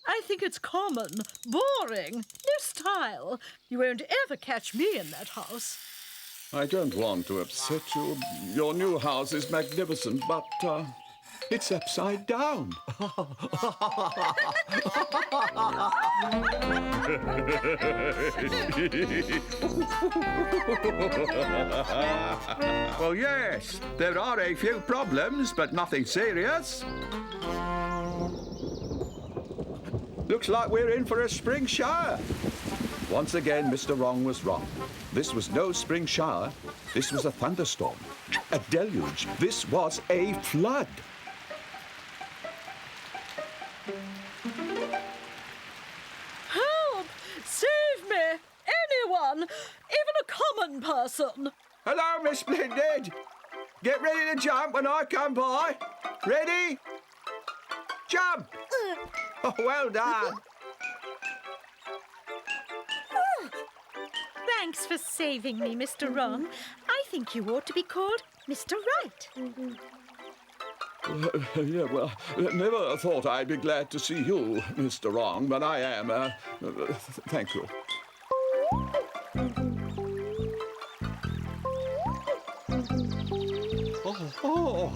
I think it's common, boring, no style. You won't ever catch me in that house. I don't want to upset you. Your new house is magnificent, but it's upside down. Well, yes, there are a few problems, but nothing serious. Looks like we're in for a spring shower. Once again, Mr. Wrong was wrong. This was no spring shower. This was a thunderstorm. A deluge. This was a flood. Help! Save me! Anyone! Even a common person! Hello, Miss Splendid. Get ready to jump when I come by. Ready? Jump! Oh, well done. Thanks for saving me, Mr. Wrong. I think you ought to be called Mr. Right. Yeah, well, never thought I'd be glad to see you, Mr. Wrong, but I am. Thank you. Oh.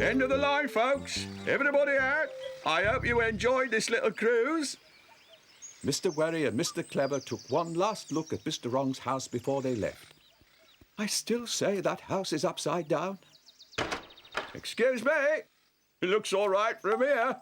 End of the line, folks. Everybody out. I hope you enjoyed this little cruise. Mr. Worry and Mr. Clever took one last look at Mr. Wrong's house before they left. I still say that house is upside down. Excuse me. It looks all right from here.